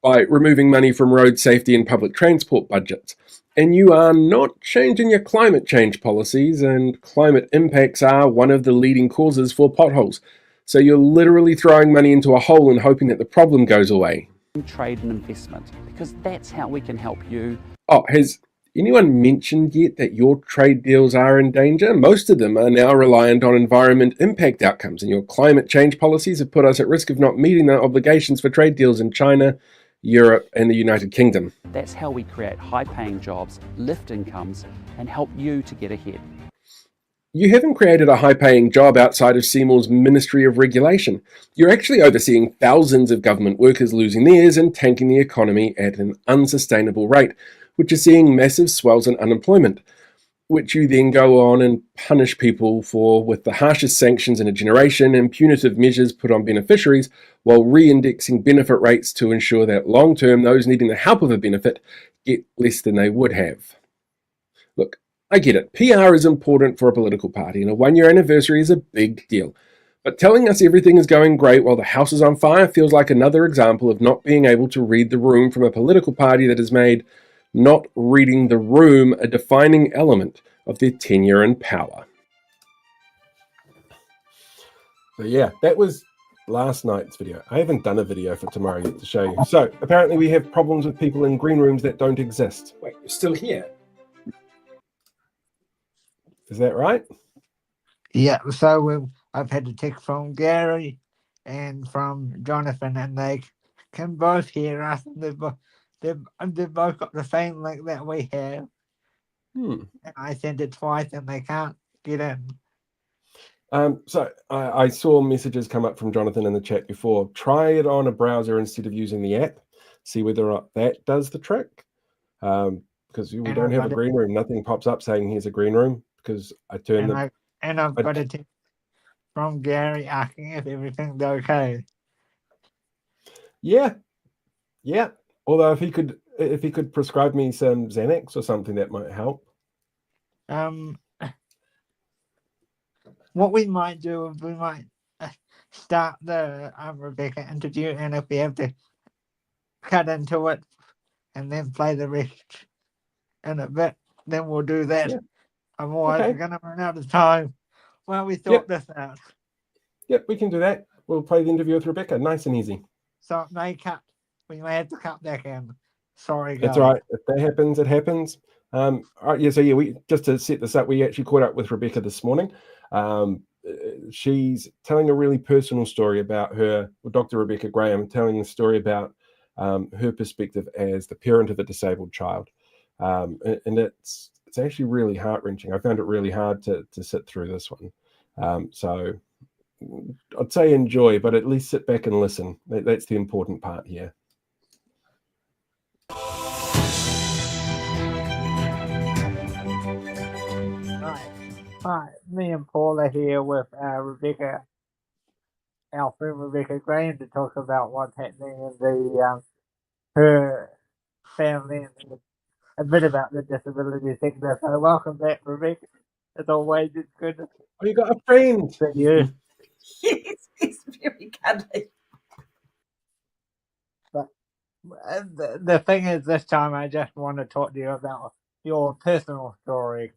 S9: by removing money from road safety and public transport budgets. And you are not changing your climate change policies, and climate impacts are one of the leading causes for potholes. So you're literally throwing money into a hole and hoping that the problem goes away.
S13: Trade and investment, because that's how we can help you.
S9: Oh, has anyone mentioned yet that your trade deals are in danger? Most of them are now reliant on environment impact outcomes, and your climate change policies have put us at risk of not meeting their obligations for trade deals in China, Europe, and the United Kingdom.
S13: That's how we create high-paying jobs, lift incomes, and help you to get ahead.
S9: You haven't created a high-paying job outside of Seymour's Ministry of Regulation. You're actually overseeing thousands of government workers losing theirs and tanking the economy at an unsustainable rate, which is seeing massive swells in unemployment, which you then go on and punish people for with the harshest sanctions in a generation and punitive measures put on beneficiaries, while re-indexing benefit rates to ensure that long-term those needing the help of a benefit get less than they would have. Look, I get it. PR is important for a political party, and a one-year anniversary is a big deal. But telling us everything is going great while the house is on fire feels like another example of not being able to read the room from a political party that has made not reading the room a defining element of their tenure in power. So yeah, that was last night's video. I haven't done a video for tomorrow yet to show you. So apparently we have problems with people in green rooms that don't exist.
S14: Wait, you're still here?
S9: Is that right?
S10: Yeah, so I've had a text from Gary and from Jonathan, and they can both hear us. And they've both got the same link that we have. And I sent it twice, and they can't get in.
S9: So I saw messages come up from Jonathan in the chat before. Try it on a browser instead of using the app. See whether or not that does the trick. Because we don't have a green room. Nothing pops up saying here's a green room because I turned the.
S10: And I've got a text from Gary asking if everything's okay.
S9: Yeah. Although if he could prescribe me some Xanax or something, that might help.
S10: What we might do is we might start the Rebecca interview, and if we have to cut into it and then play the rest in a bit, then we'll do that. Yeah. Otherwise, we're going to run out of time while we sort this out.
S9: Yep, we can do that. We'll play the interview with Rebecca, nice and easy.
S10: So it may cut. We may have to cut back in. Sorry, guys.
S9: That's all right. If that happens, it happens. All right, yeah. So yeah, we just to set this up, we actually caught up with Rebecca this morning. She's telling a really personal story about her, Dr. Rebecca Graham, telling the story about her perspective as the parent of a disabled child, and it's actually really heart-wrenching. I found it really hard to sit through this one. So I'd say enjoy, but at least sit back and listen. That's the important part here.
S10: Hi, me and Paul are here with Rebecca, our friend Rebecca Graham, to talk about what's happening in the her family and a bit about the disability sector. So welcome back, Rebecca. As always, it's good.
S9: Oh, you got a friend.
S10: You.
S5: Yes, it's very cuddly.
S10: But the thing is, this time I just want to talk to you about your personal story,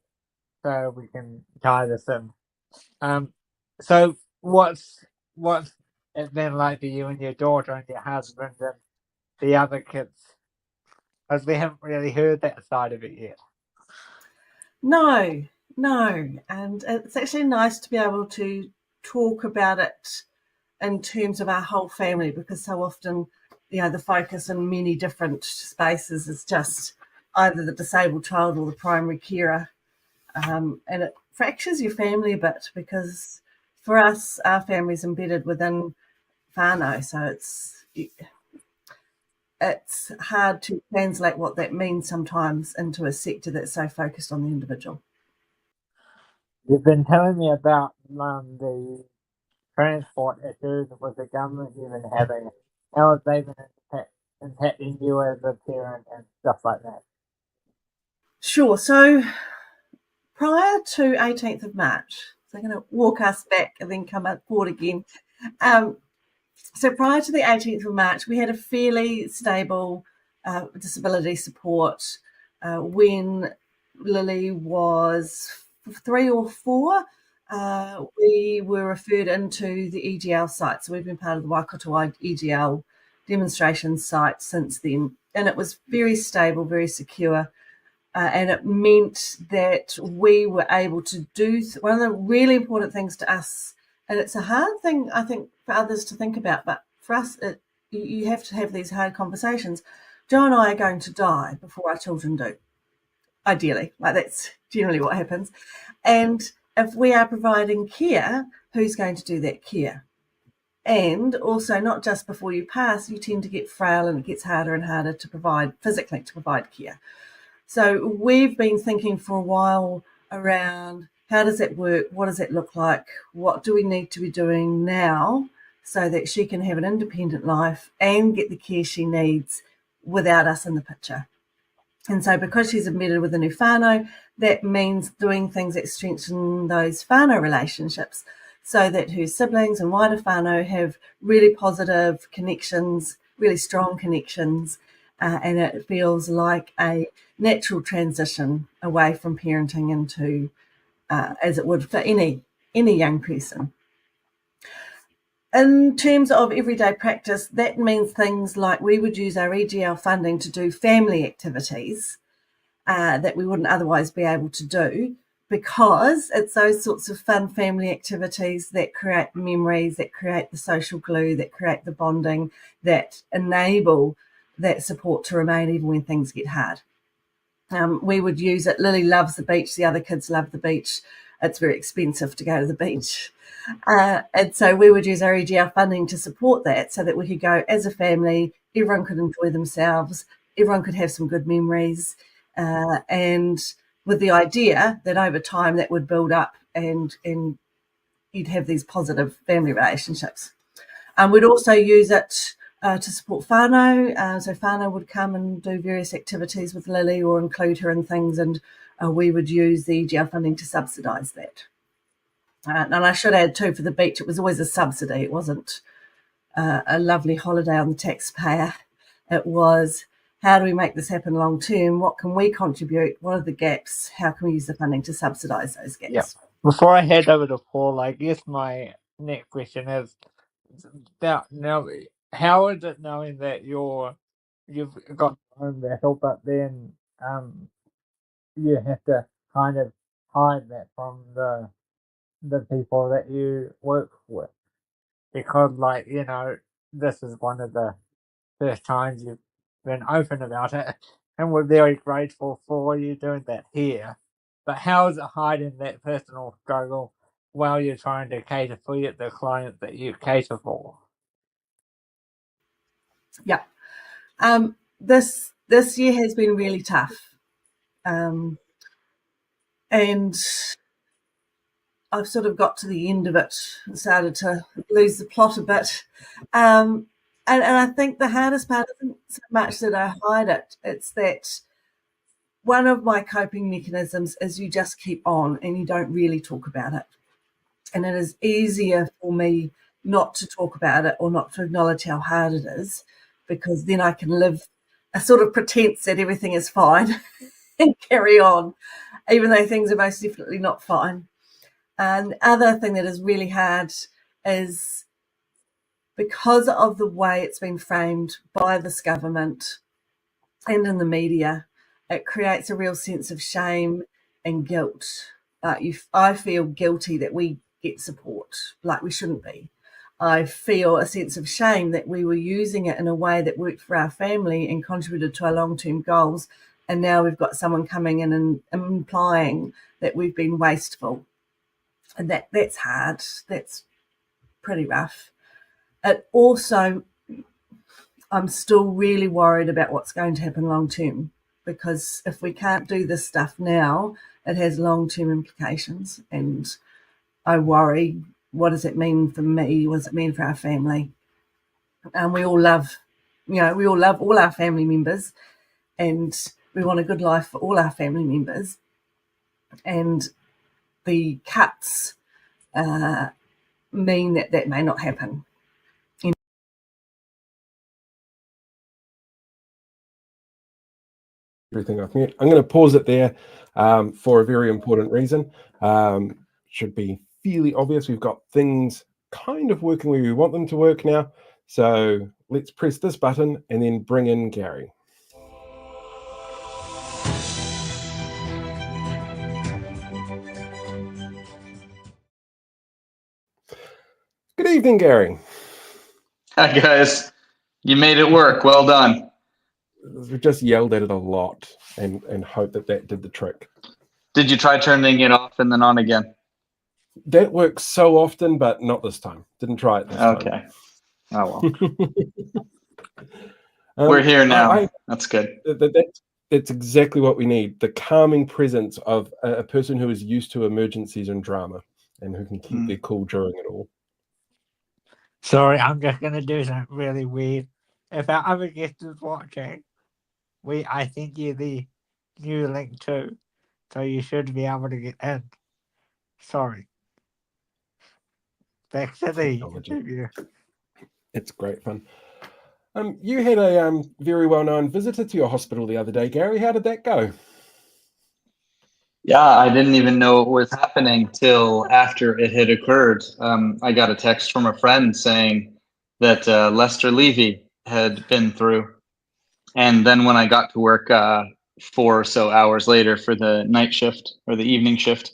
S10: so we can tie this in. So what's it been like for you and your daughter and your husband and the other kids? Because we haven't really heard that side of it yet.
S5: No, and it's actually nice to be able to talk about it in terms of our whole family, because so often, the focus in many different spaces is just either the disabled child or the primary carer, and it fractures your family a bit, because for us, our family's embedded within whānau, so it's hard to translate what that means sometimes into a sector that's so focused on the individual.
S10: You've been telling me about the transport issues with the government you've been having. How have they been impacting you as a parent and stuff like that?
S5: Sure. So prior to 18th of March, so I'm going to walk us back and then come forward again. So prior to the 18th of March, we had a fairly stable disability support. When Lily was 3 or 4, we were referred into the EGL site. So we've been part of the Waikato EGL demonstration site since then. And it was very stable, very secure. And it meant that we were able to do one of the really important things to us. And it's a hard thing, I think, for others to think about. But for us, you have to have these hard conversations. Joe and I are going to die before our children do, ideally. Like, that's generally what happens. And if we are providing care, who's going to do that care? And also, not just before you pass, you tend to get frail and it gets harder and harder to provide care. So we've been thinking for a while around, how does that work? What does it look like? What do we need to be doing now so that she can have an independent life and get the care she needs without us in the picture? And so because she's embedded with a new whānau, that means doing things that strengthen those whānau relationships so that her siblings and wider whānau have really positive connections, really strong connections, and it feels like a natural transition away from parenting into, as it would for any young person. in terms of everyday practice, that means things like we would use our EGL funding to do family activities that we wouldn't otherwise be able to do, because it's those sorts of fun family activities that create memories, that create the social glue, that create the bonding, that enable that support to remain even when things get hard. We would use it. Lily loves the beach. The other kids love the beach. It's very expensive to go to the beach. And so we would use our EGL funding to support that so that we could go as a family, everyone could enjoy themselves, everyone could have some good memories, and with the idea that over time that would build up and you'd have these positive family relationships. We'd also use it to support whānau. So whānau would come and do various activities with Lily or include her in things, and we would use the EGL funding to subsidise that. And I should add too, for the beach, it was always a subsidy. It wasn't a lovely holiday on the taxpayer. It was, how do we make this happen long term? What can we contribute? What are the gaps? How can we use the funding to subsidise those gaps?
S10: Yeah. Before I head over to Paul, I guess my next question is now, how is it knowing that you've got your own battle, but then you have to kind of hide that from the people that you work with? Because, like, this is one of the first times you've been open about it, and we're very grateful for you doing that here. But how is it hiding that personal struggle while you're trying to cater for the clients that you cater for?
S5: Yeah. This year has been really tough. And I've sort of got to the end of it and started to lose the plot a bit. And I think the hardest part isn't so much that I hide it, it's that one of my coping mechanisms is you just keep on and you don't really talk about it. And it is easier for me not to talk about it or not to acknowledge how hard it is, because then I can live a sort of pretense that everything is fine and carry on, even though things are most definitely not fine. And the other thing that is really hard is because of the way it's been framed by this government and in the media, it creates a real sense of shame and guilt. I feel guilty that we get support, like we shouldn't be. I feel a sense of shame that we were using it in a way that worked for our family and contributed to our long-term goals, and now we've got someone coming in and implying that we've been wasteful. And that's hard. That's pretty rough. It also, I'm still really worried about what's going to happen long term, because if we can't do this stuff now, it has long-term implications. And I worry, what does it mean for me? What does it mean for our family? And we all love all our family members, and we want a good life for all our family members. And the cuts mean that may not happen.
S9: Everything I've met. I'm going to pause it there for a very important reason. Should be fairly obvious. We've got things kind of working where we want them to work now. So let's press this button and then bring in Gary. Good evening, Gary.
S14: Hi, guys. You made it work. Well done.
S9: We just yelled at it a lot and hope that did the trick.
S14: Did you try turning it off and then on again?
S9: That works so often, but not this time. Didn't try it this time.
S14: Okay. Oh, well. We're here now. That's good.
S9: That's exactly what we need. The calming presence of a person who is used to emergencies and drama and who can keep their cool during it all.
S10: Sorry, I'm just going to do something really weird. If our other guest is watching, I sent you the new link too, so you should be able to get in. Sorry. Back to the interview.
S9: It's great fun. You had a very well-known visitor to your hospital the other day, Gary. How did that go?
S14: Yeah, I didn't even know it was happening till after it had occurred. I got a text from a friend saying that Lester Levy had been through. And then when I got to work 4 or so hours later for the night shift or the evening shift,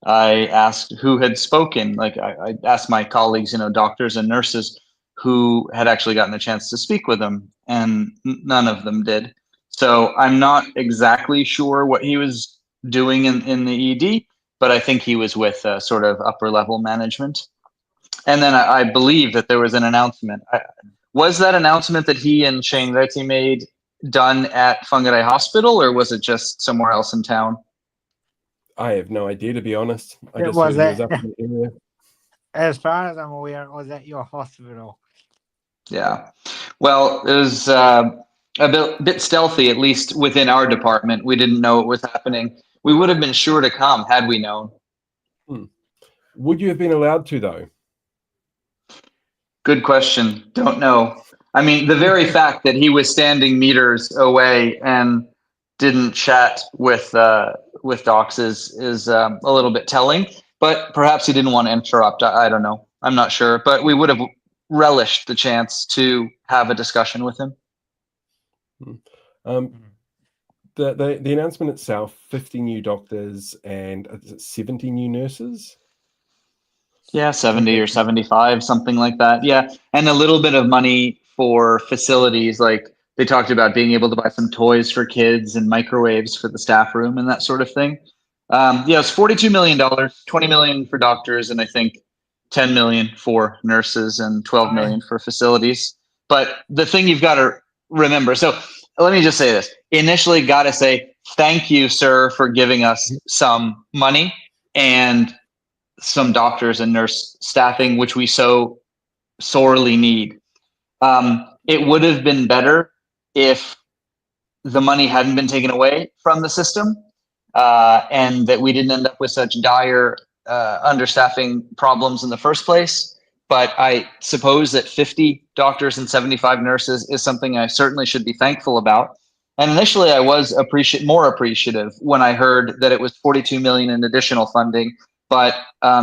S14: I asked who had spoken. Like I asked my colleagues, doctors and nurses who had actually gotten a chance to speak with him, and none of them did. So I'm not exactly sure what he was doing in the ED, but I think he was with sort of upper level management. And then I believe that there was an announcement. Was that announcement that he and Shane Retty made done at Whangarei Hospital, or was it just somewhere else in town?
S9: I have no idea, to be honest. I
S10: It
S9: just
S10: was
S9: heard he was
S10: at-
S9: up in the area.
S10: As far as I'm aware, it was at your hospital.
S14: Yeah. Well, it was a bit stealthy, at least within our department. We didn't know it was happening. We would have been sure to come had we known.
S9: Would you have been allowed to, though?
S14: Good question. Don't know. I mean, the very fact that he was standing meters away and didn't chat with docs is a little bit telling. But perhaps he didn't want to interrupt. I don't know. I'm not sure. But we would have relished the chance to have a discussion with him.
S9: The announcement itself: 50 new doctors and 70 new nurses.
S14: Yeah, 70 or 75, something like that. Yeah, and a little bit of money for facilities. Like they talked about being able to buy some toys for kids and microwaves for the staff room and that sort of thing. Yeah, it's $42 million, $20 million for doctors, and I think 10 million for nurses and 12 million for facilities. But the thing you've got to remember, so let me just say this. Initially, got to say, thank you, sir, for giving us some money and some doctors and nurse staffing, which we so sorely need. It would have been better if the money hadn't been taken away from the system and that we didn't end up with such dire understaffing problems in the first place. But I suppose that 50 doctors and 75 nurses is something I certainly should be thankful about. And initially, I was more appreciative when I heard that it was 42 million in additional funding. But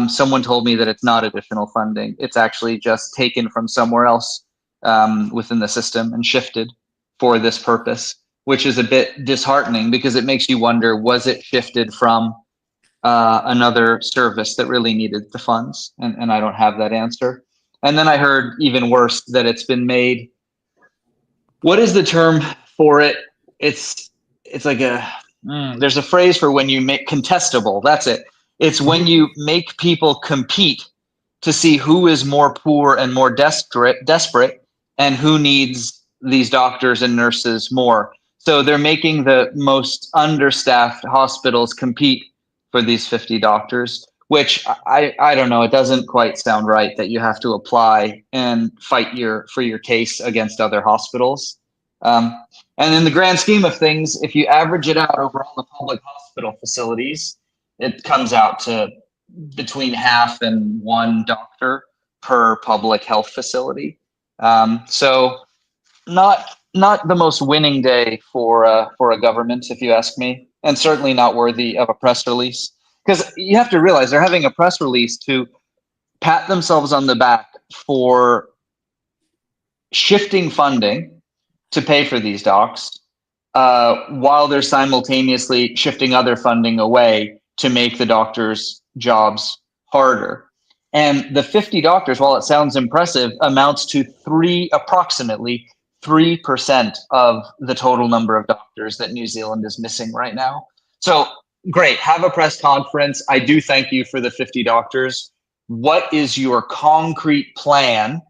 S14: someone told me that it's not additional funding. It's actually just taken from somewhere else within the system and shifted for this purpose, which is a bit disheartening because it makes you wonder, was it shifted from another service that really needed the funds? And I don't have that answer. And then I heard even worse that it's been made. What is the term for it? It's like there's a phrase for when you make contestable. That's it. It's when you make people compete to see who is more poor and more desperate and who needs these doctors and nurses more. So they're making the most understaffed hospitals compete for these 50 doctors, which I don't know. It doesn't quite sound right that you have to apply and fight for your case against other hospitals. And in the grand scheme of things, if you average it out over all the public hospital facilities, it comes out to between half and one doctor per public health facility. So not the most winning day for a government, if you ask me, and certainly not worthy of a press release. Because you have to realize they're having a press release to pat themselves on the back for shifting funding to pay for these docs, while they're simultaneously shifting other funding away to make the doctors' jobs harder. And the 50 doctors, while it sounds impressive, amounts to approximately 3% of the total number of doctors that New Zealand is missing right now. So great, have a press conference. I do thank you for the 50 doctors. What is your concrete plan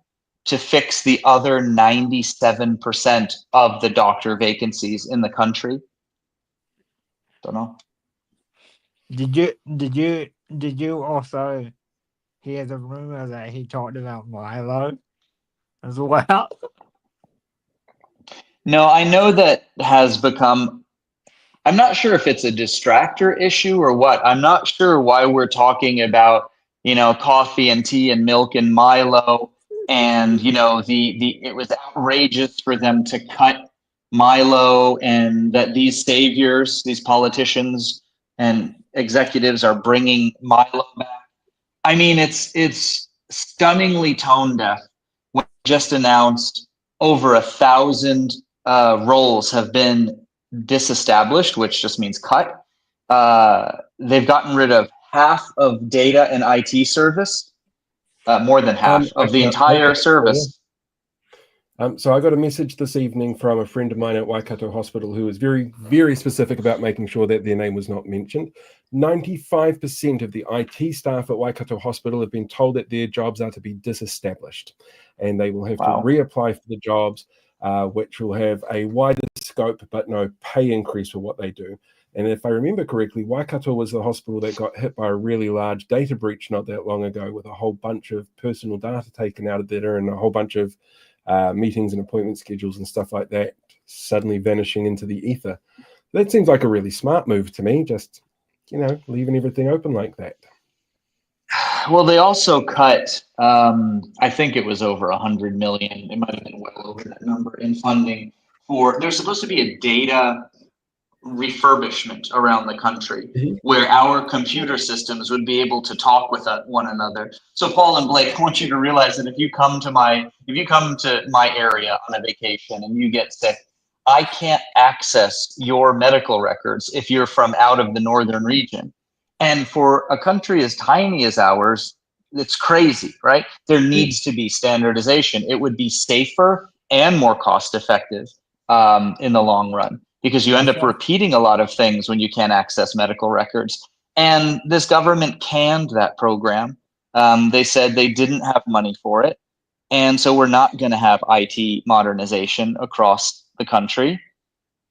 S14: to fix the other 97% of the doctor vacancies in the country? Don't know.
S10: Did you also hear the rumor that he talked about Milo as well?
S14: No, I know that has become, I'm not sure if it's a distractor issue or what. I'm not sure why we're talking about, coffee and tea and milk and Milo, and it was outrageous for them to cut Milo, and that these saviors, these politicians and executives are bringing Milo back. I mean, it's stunningly tone deaf. When just announced over 1,000 roles have been disestablished, which just means cut. They've gotten rid of half of data and IT service, more than half of the entire service.
S9: So I got a message this evening from a friend of mine at Waikato Hospital who was very, very specific about making sure that their name was not mentioned. 95% of the IT staff at Waikato Hospital have been told that their jobs are to be disestablished, and they will have to reapply for the jobs, which will have a wider scope but no pay increase for what they do. And if I remember correctly, Waikato was the hospital that got hit by a really large data breach not that long ago, with a whole bunch of personal data taken out of there and a whole bunch of meetings and appointment schedules and stuff like that suddenly vanishing into the ether. That seems like a really smart move to me, just, leaving everything open like that.
S14: Well, they also cut, I think it was over 100 million. It might have been well over that number in funding there's supposed to be a data refurbishment around the country where our computer systems would be able to talk with one another. So Paul and Blake, I want you to realize that if you come to my area on a vacation and you get sick, I can't access your medical records if you're from out of the northern region. And for a country as tiny as ours, it's crazy, right? There needs to be standardization. It would be safer and more cost effective in the long run, because you end up repeating a lot of things when you can't access medical records. And this government canned that program. They said they didn't have money for it. And so we're not going to have IT modernization across the country,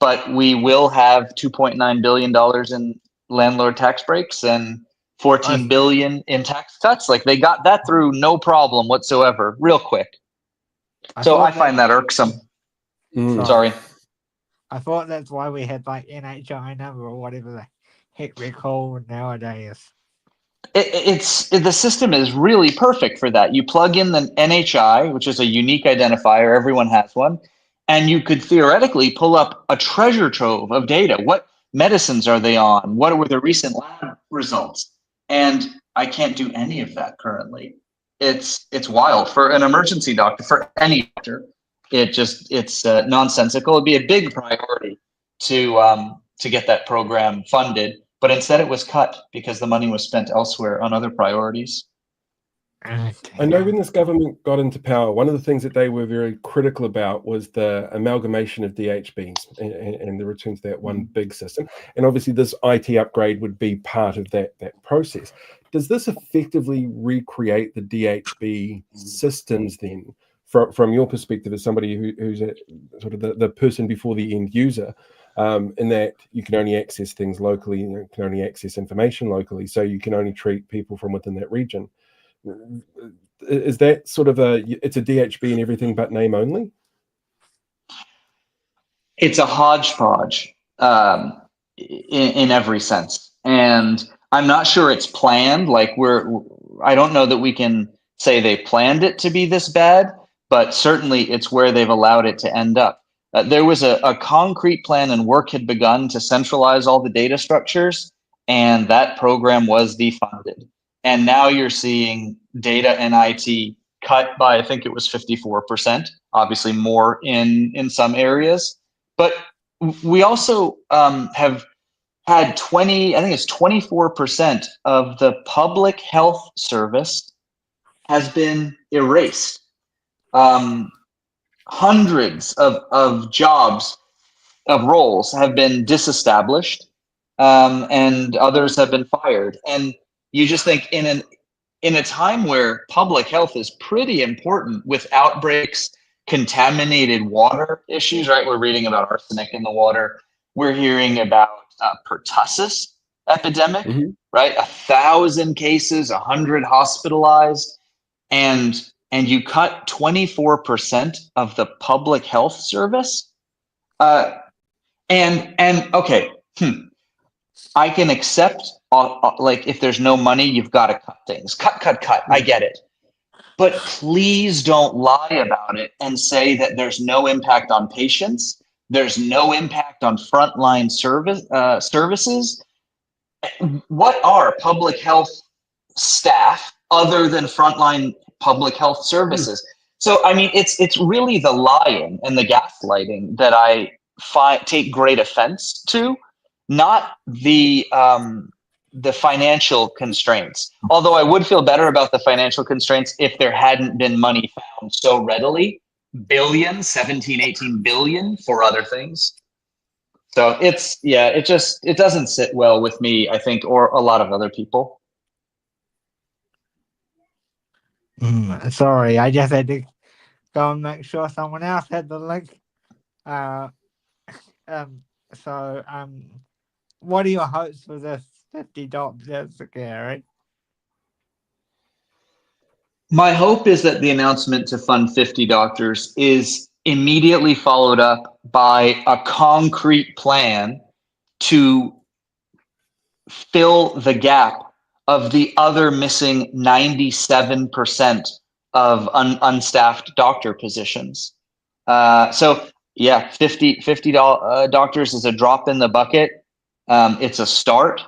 S14: but we will have $2.9 billion in landlord tax breaks and $14 billion in tax cuts. Like, they got that through no problem whatsoever, real quick. So I find that irksome. Sorry.
S10: I thought that's why we had like NHI number or whatever the heck we're called nowadays.
S14: The system is really perfect for that. You plug in the NHI, which is a unique identifier, everyone has one, and you could theoretically pull up a treasure trove of data. What medicines are they on? What were the recent lab results? And I can't do any of that currently. It's wild for an emergency doctor, for any doctor. It's nonsensical. It'd be a big priority to get that program funded, but instead it was cut because the money was spent elsewhere on other priorities.
S9: I know when this government got into power, one of the things that they were very critical about was the amalgamation of DHBs and the return to that one big system. And obviously this IT upgrade would be part of that process. Does this effectively recreate the DHB systems then? From your perspective as somebody who's sort of the person before the end user, in that you can only access things locally, you can only access information locally, so you can only treat people from within that region. Is that sort of it's a DHB and everything but name only?
S14: It's a hodgepodge in every sense. And I'm not sure it's planned. Like I don't know that we can say they planned it to be this bad, but certainly it's where they've allowed it to end up. There was a concrete plan and work had begun to centralize all the data structures, and that program was defunded. And now you're seeing data and IT cut by, I think it was 54%, obviously more in some areas. But we also have had 24% of the public health service has been erased. Hundreds of jobs, of roles have been disestablished, and others have been fired. And you just think in a time where public health is pretty important, with outbreaks, contaminated water issues, right? We're reading about arsenic in the water. We're hearing about pertussis epidemic, right? 1,000 cases, 100 hospitalized, and you cut 24% of the public health service. And okay, I can accept, like, if there's no money, you've got to cut things. Cut. I get it. But please don't lie about it and say that there's no impact on patients. There's no impact on frontline services. what are public health staff other than frontline public health services? So, I mean, it's really the lying and the gaslighting that I take great offense to, not the financial constraints. Although I would feel better about the financial constraints if there hadn't been money found so readily, 17, 18 billion for other things. So it doesn't sit well with me, I think, or a lot of other people.
S10: Sorry, I just had to go and make sure someone else had the link. What are your hopes for this 50 doctors, Gary?
S14: My hope is that the announcement to fund 50 doctors is immediately followed up by a concrete plan to fill the gap of the other missing 97% of unstaffed doctor positions. 50 doctors is a drop in the bucket. It's a start,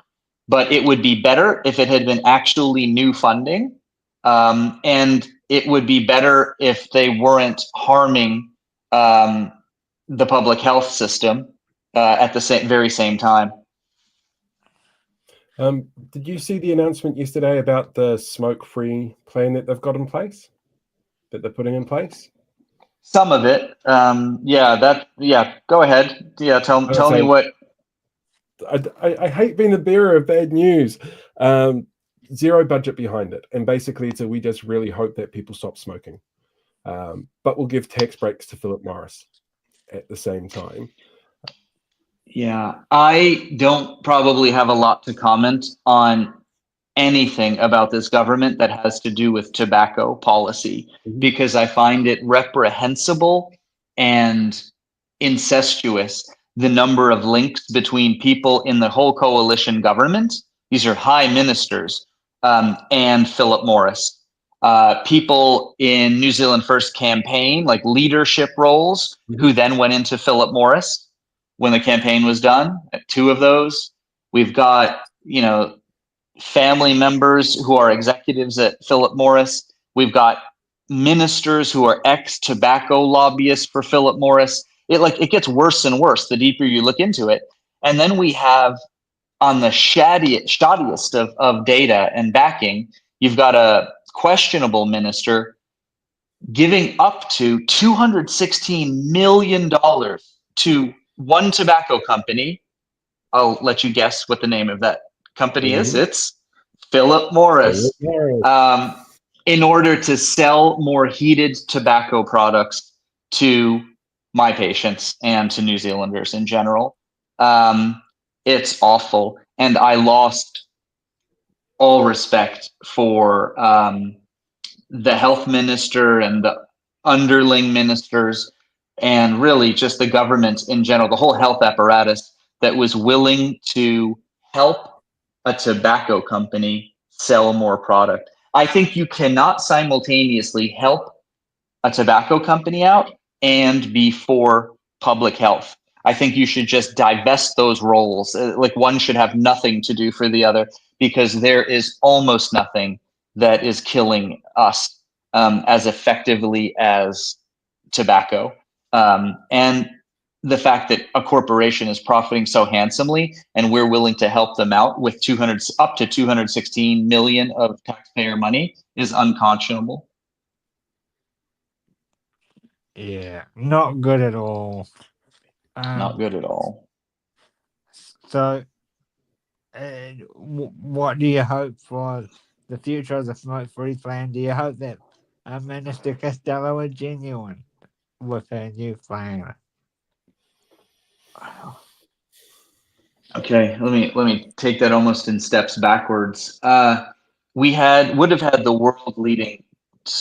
S14: but it would be better if it had been actually new funding. And it would be better if they weren't harming the public health system at the very same time.
S9: Did you see the announcement yesterday about the smoke-free plan that they've got in place, that they're putting in place?
S14: Some of it, go ahead. Yeah, tell me what.
S9: I hate being the bearer of bad news. Zero budget behind it, and basically we just really hope that people stop smoking. But we'll give tax breaks to Philip Morris at the same time.
S14: Yeah, I don't probably have a lot to comment on anything about this government that has to do with tobacco policy, because I find it reprehensible and incestuous, the number of links between people in the whole coalition government. These are high ministers and Philip Morris. People in New Zealand First campaign, like leadership roles, who then went into Philip Morris when the campaign was done. 2 of those. We've got, family members who are executives at Philip Morris. We've got ministers who are ex-tobacco lobbyists for Philip Morris. It gets worse and worse the deeper you look into it. And then we have, on the shoddiest of data and backing, you've got a questionable minister giving up to $216 million to one tobacco company. I'll let you guess what the name of that company is. It's Philip Morris. In order to sell more heated tobacco products to my patients and to New Zealanders in general. It's awful. And I lost all respect for the health minister and the underling ministers, and really just the government in general, the whole health apparatus that was willing to help a tobacco company sell more product. I think you cannot simultaneously help a tobacco company out and be for public health. I think you should just divest those roles. Like, one should have nothing to do for the other, because there is almost nothing that is killing us as effectively as tobacco. And the fact that a corporation is profiting so handsomely and we're willing to help them out with up to 216 million of taxpayer money is unconscionable.
S10: Yeah, not good at all.
S14: Not good at all.
S10: So, what do you hope for the future of the smoke-free plan? Do you hope that Minister Costello are genuine with her new plan?
S14: Okay, let me take that almost in steps backwards. We would have had the world-leading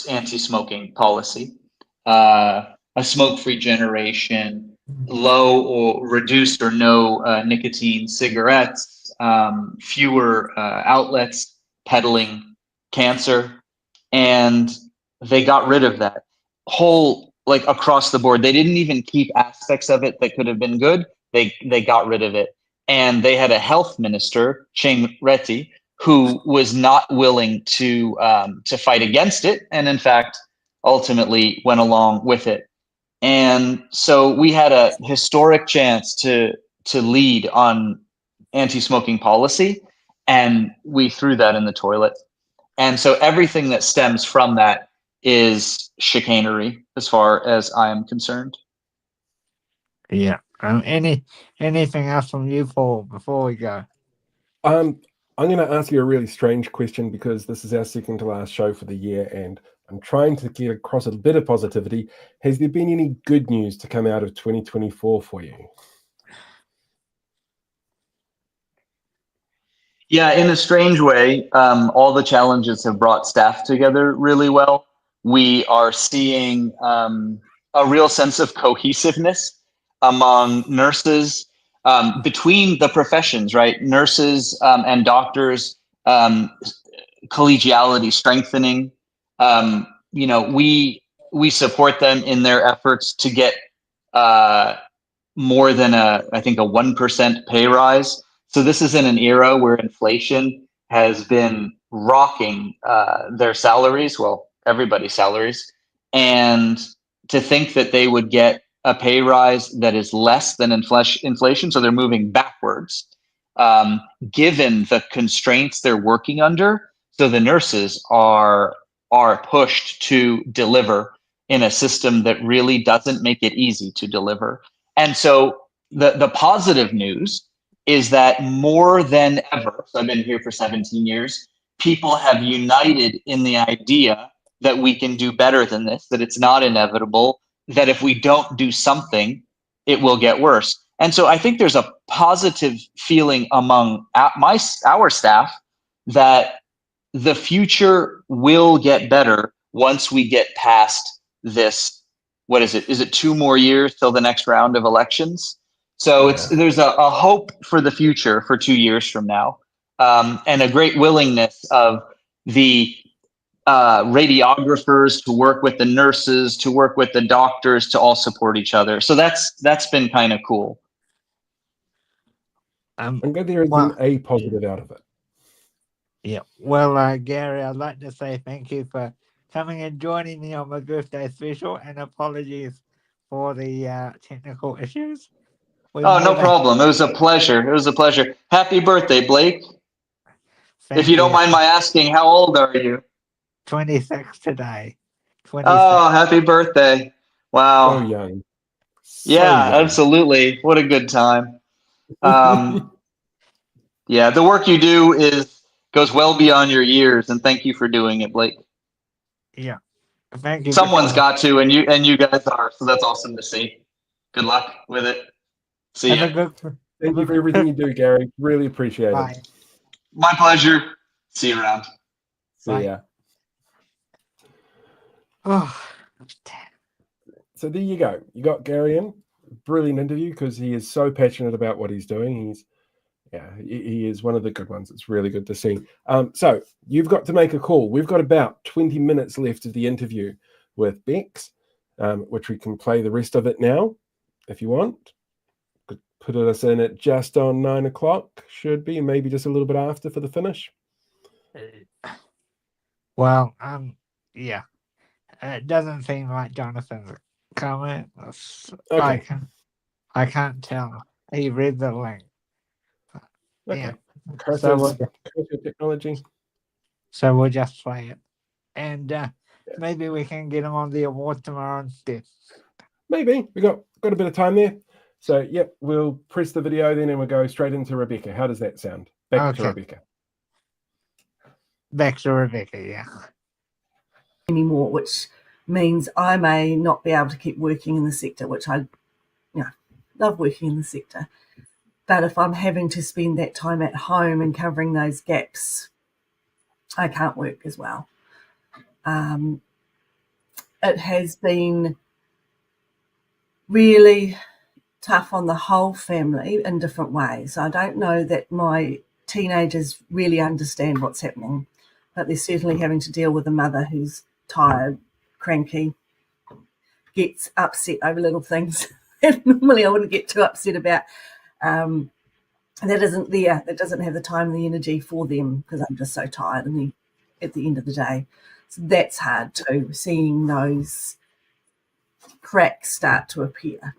S14: anti-smoking policy, a smoke-free generation, low or reduced or no nicotine cigarettes, fewer outlets peddling cancer, and they got rid of that whole, like, across the board. They didn't even keep aspects of it that could have been good. They got rid of it. and they had a health minister, Shane Reti, who was not willing to fight against it, and in fact, ultimately went along with it. And so we had a historic chance to lead on anti-smoking policy, and we threw that in the toilet. And so everything that stems from that is chicanery, as far as I am concerned.
S10: Yeah. Anything else from you, Paul, before we go?
S9: I'm going to ask you a really strange question because this is our second to last show for the year, and I'm trying to get across a bit of positivity. Has there been any good news to come out of 2024 for you?
S14: Yeah, in a strange way, all the challenges have brought staff together really well. We are seeing a real sense of cohesiveness among nurses, between the professions, right? Nurses and doctors, collegiality strengthening. We support them in their efforts to get more than I think a 1% pay rise. So this is in an era where inflation has been rocking their salaries, well, everybody's salaries, and to think that they would get a pay rise that is less than inflation, so they're moving backwards, given the constraints they're working under. So the nurses are pushed to deliver in a system that really doesn't make it easy to deliver. And so the positive news is that more than ever, so I've been here for 17 years, people have united in the idea that we can do better than this, that it's not inevitable, that if we don't do something, it will get worse. And so I think there's a positive feeling among our staff that the future will get better once we get past this. What is it? Is it 2 more years till the next round of elections? So there's a hope for the future for 2 years from now, and a great willingness of the radiographers to work with the nurses, to work with the doctors, to all support each other. So that's been kind of cool.
S9: I'm glad there has been a positive out of it.
S10: Yeah. Well, Gary, I'd like to say thank you for coming and joining me on my birthday special, and apologies for the technical issues.
S14: No problem. It was a pleasure. It was a pleasure. Happy birthday, Blake. If you don't mind my asking, how old are you?
S10: 26 today. 26.
S14: Oh, happy birthday. Wow.
S9: So young.
S14: Yeah, absolutely. What a good time. Yeah, the work you do goes well beyond your years, and thank you for doing it, Blake.
S10: Yeah. Thank you.
S14: Someone's got to, and you guys are, so that's awesome to see. Good luck with it. See ya.
S9: Thank you for everything you do, Gary. Really appreciate it.
S14: My pleasure. See you around.
S9: See ya.
S10: Oh.
S9: So there you go. You got Gary in. Brilliant interview because he is so passionate about what he's doing. He is one of the good ones. It's really good to see. So you've got to make a call. We've got about 20 minutes left of the interview with Bex, which we can play the rest of it now if you want. Could put us in at just on 9 o'clock. Should be maybe just a little bit after for the finish.
S10: Well, yeah. It doesn't seem like Jonathan's coming.
S9: Okay.
S10: I can't tell. He read the link.
S9: Okay.
S10: Yeah.
S9: Technology.
S10: So we'll just play it. And maybe we can get him on the award tomorrow instead.
S9: Maybe. We got a bit of time there. So, yep, we'll press the video then and we'll go straight into Rebecca. How does that sound? Back to Rebecca.
S10: Back to Rebecca, yeah.
S5: Anymore, which means I may not be able to keep working in the sector, which I love working in the sector. But if I'm having to spend that time at home and covering those gaps, I can't work as well. It has been really tough on the whole family in different ways. I don't know that my teenagers really understand what's happening, but they're certainly having to deal with a mother who's tired, cranky, gets upset over little things. And normally I wouldn't get too upset about. that isn't there, that doesn't have the time and the energy for them because I'm just so tired at the end of the day. So that's hard too, seeing those cracks start to appear.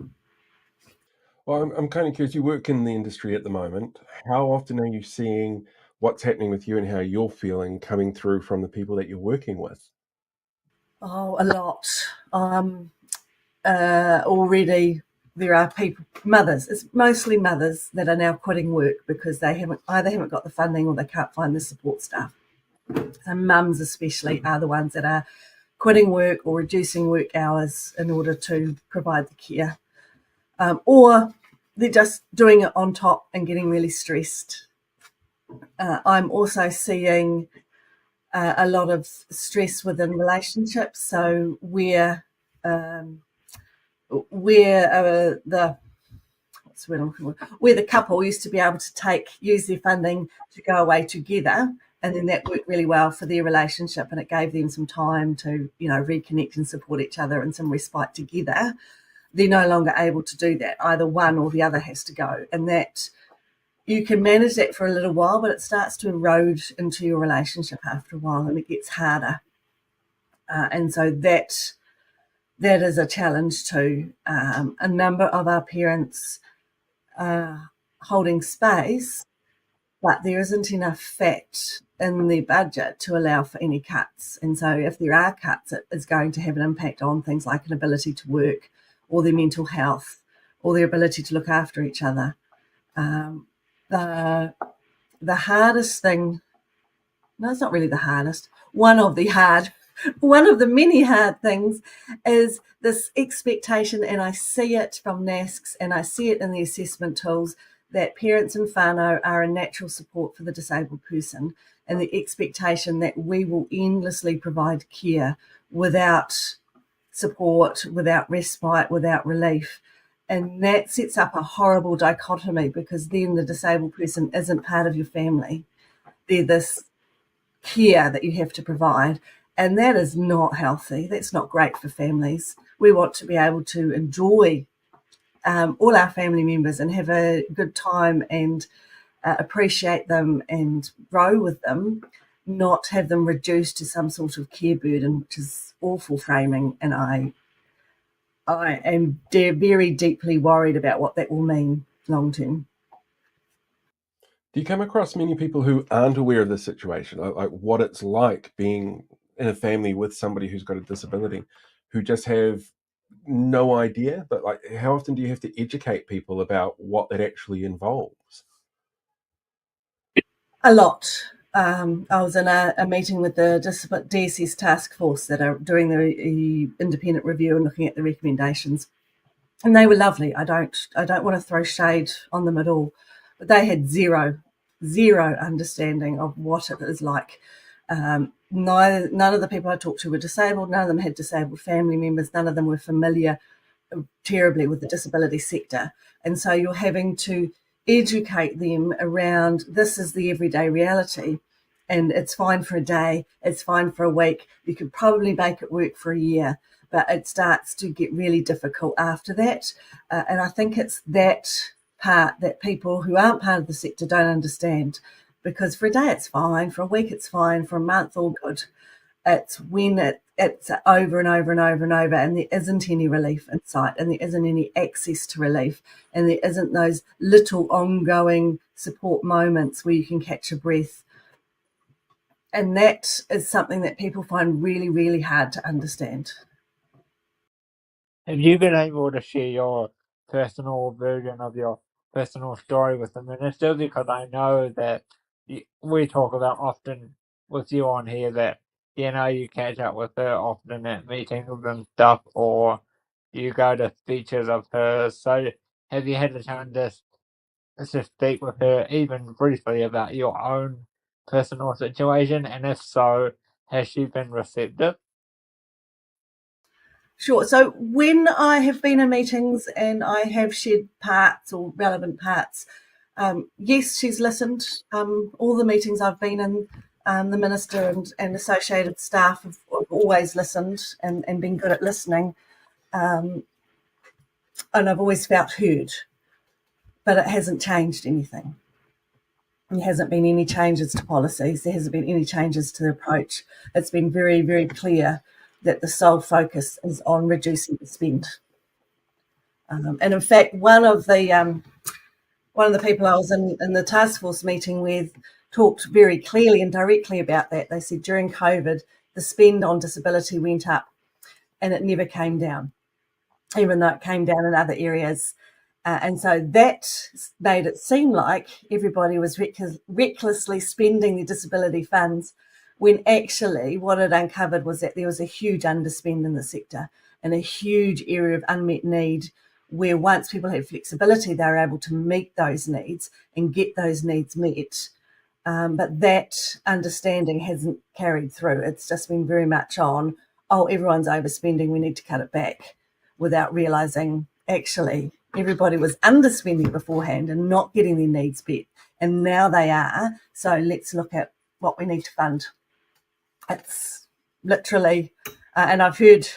S9: Well, I'm kind of curious. You work in the industry at the moment. How often are you seeing what's happening with you and how you're feeling coming through from the people that you're working with?
S5: Oh, a lot. Already there are people, mothers, it's mostly mothers that are now quitting work because they haven't got the funding or they can't find the support staff. So mums especially are the ones that are quitting work or reducing work hours in order to provide the care. Or they're just doing it on top and getting really stressed. I'm also seeing a lot of stress within relationships. So where the couple used to be able to use their funding to go away together, and then that worked really well for their relationship, and it gave them some time to, reconnect and support each other and some respite together. They're no longer able to do that. Either one or the other has to go, and that you can manage that for a little while, but it starts to erode into your relationship after a while, and it gets harder. And so that is a challenge too. A number of our parents are holding space, but there isn't enough fat in their budget to allow for any cuts. And so if there are cuts, it is going to have an impact on things like an ability to work or their mental health or their ability to look after each other. The hardest thing, no, it's not really the hardest, one of the many hard things is this expectation, and I see it from NASCs and I see it in the assessment tools, that parents and whānau are a natural support for the disabled person, and the expectation that we will endlessly provide care without support, without respite, without relief. And that sets up a horrible dichotomy, because then the disabled person isn't part of your family. They're this care that you have to provide, and that is not healthy. That's not great for families. We want to be able to enjoy all our family members and have a good time and appreciate them and grow with them, not have them reduced to some sort of care burden, which is awful framing. And I am very deeply worried about what that will mean long term.
S9: Do you come across many people who aren't aware of this situation, like what it's like being in a family with somebody who's got a disability, who just have no idea? But like, how often do you have to educate people about what that actually involves?
S5: A lot. I was in a meeting with the DSS task force that are doing the independent review and looking at the recommendations, and they were lovely. I don't want to throw shade on them at all, but they had zero understanding of what it is like. None of the people I talked to were disabled. None of them had disabled family members. None of them were familiar terribly with the disability sector. And so you're having to educate them around, this is the everyday reality, and it's fine for a day, it's fine for a week, you could probably make it work for a year, but it starts to get really difficult after that. And I think it's that part that people who aren't part of the sector don't understand, because for a day it's fine, for a week it's fine, for a month all good. It's when it's over and over and over and over, and there isn't any relief in sight, and there isn't any access to relief, and there isn't those little ongoing support moments where you can catch a breath. And that is something that people find really, really hard to understand.
S10: Have you been able to share your personal version of your personal story with the minister? Because I know that we talk about often with you on here that, you catch up with her often at meetings and stuff, or you go to speeches of hers. So have you had the time to speak with her even briefly about your own personal situation? And if so, has she been receptive?
S5: Sure. So when I have been in meetings and I have shared parts or relevant parts, yes, she's listened. All the meetings I've been in, the minister and associated staff have always listened and been good at listening. And I've always felt heard, but it hasn't changed anything. There hasn't been any changes to policies. There hasn't been any changes to the approach. It's been very, very clear that the sole focus is on reducing the spend. And in fact, one of the people I was in the task force meeting with talked very clearly and directly about that. They said during COVID, the spend on disability went up and it never came down, even though it came down in other areas. And so that made it seem like everybody was recklessly spending the disability funds, when actually what it uncovered was that there was a huge underspend in the sector and a huge area of unmet need, where once people had flexibility, they were able to meet those needs and get those needs met. But that understanding hasn't carried through. It's just been very much on, oh, everyone's overspending, we need to cut it back, without realising actually everybody was underspending beforehand and not getting their needs met. And now they are. So let's look at what we need to fund. It's literally, and I've heard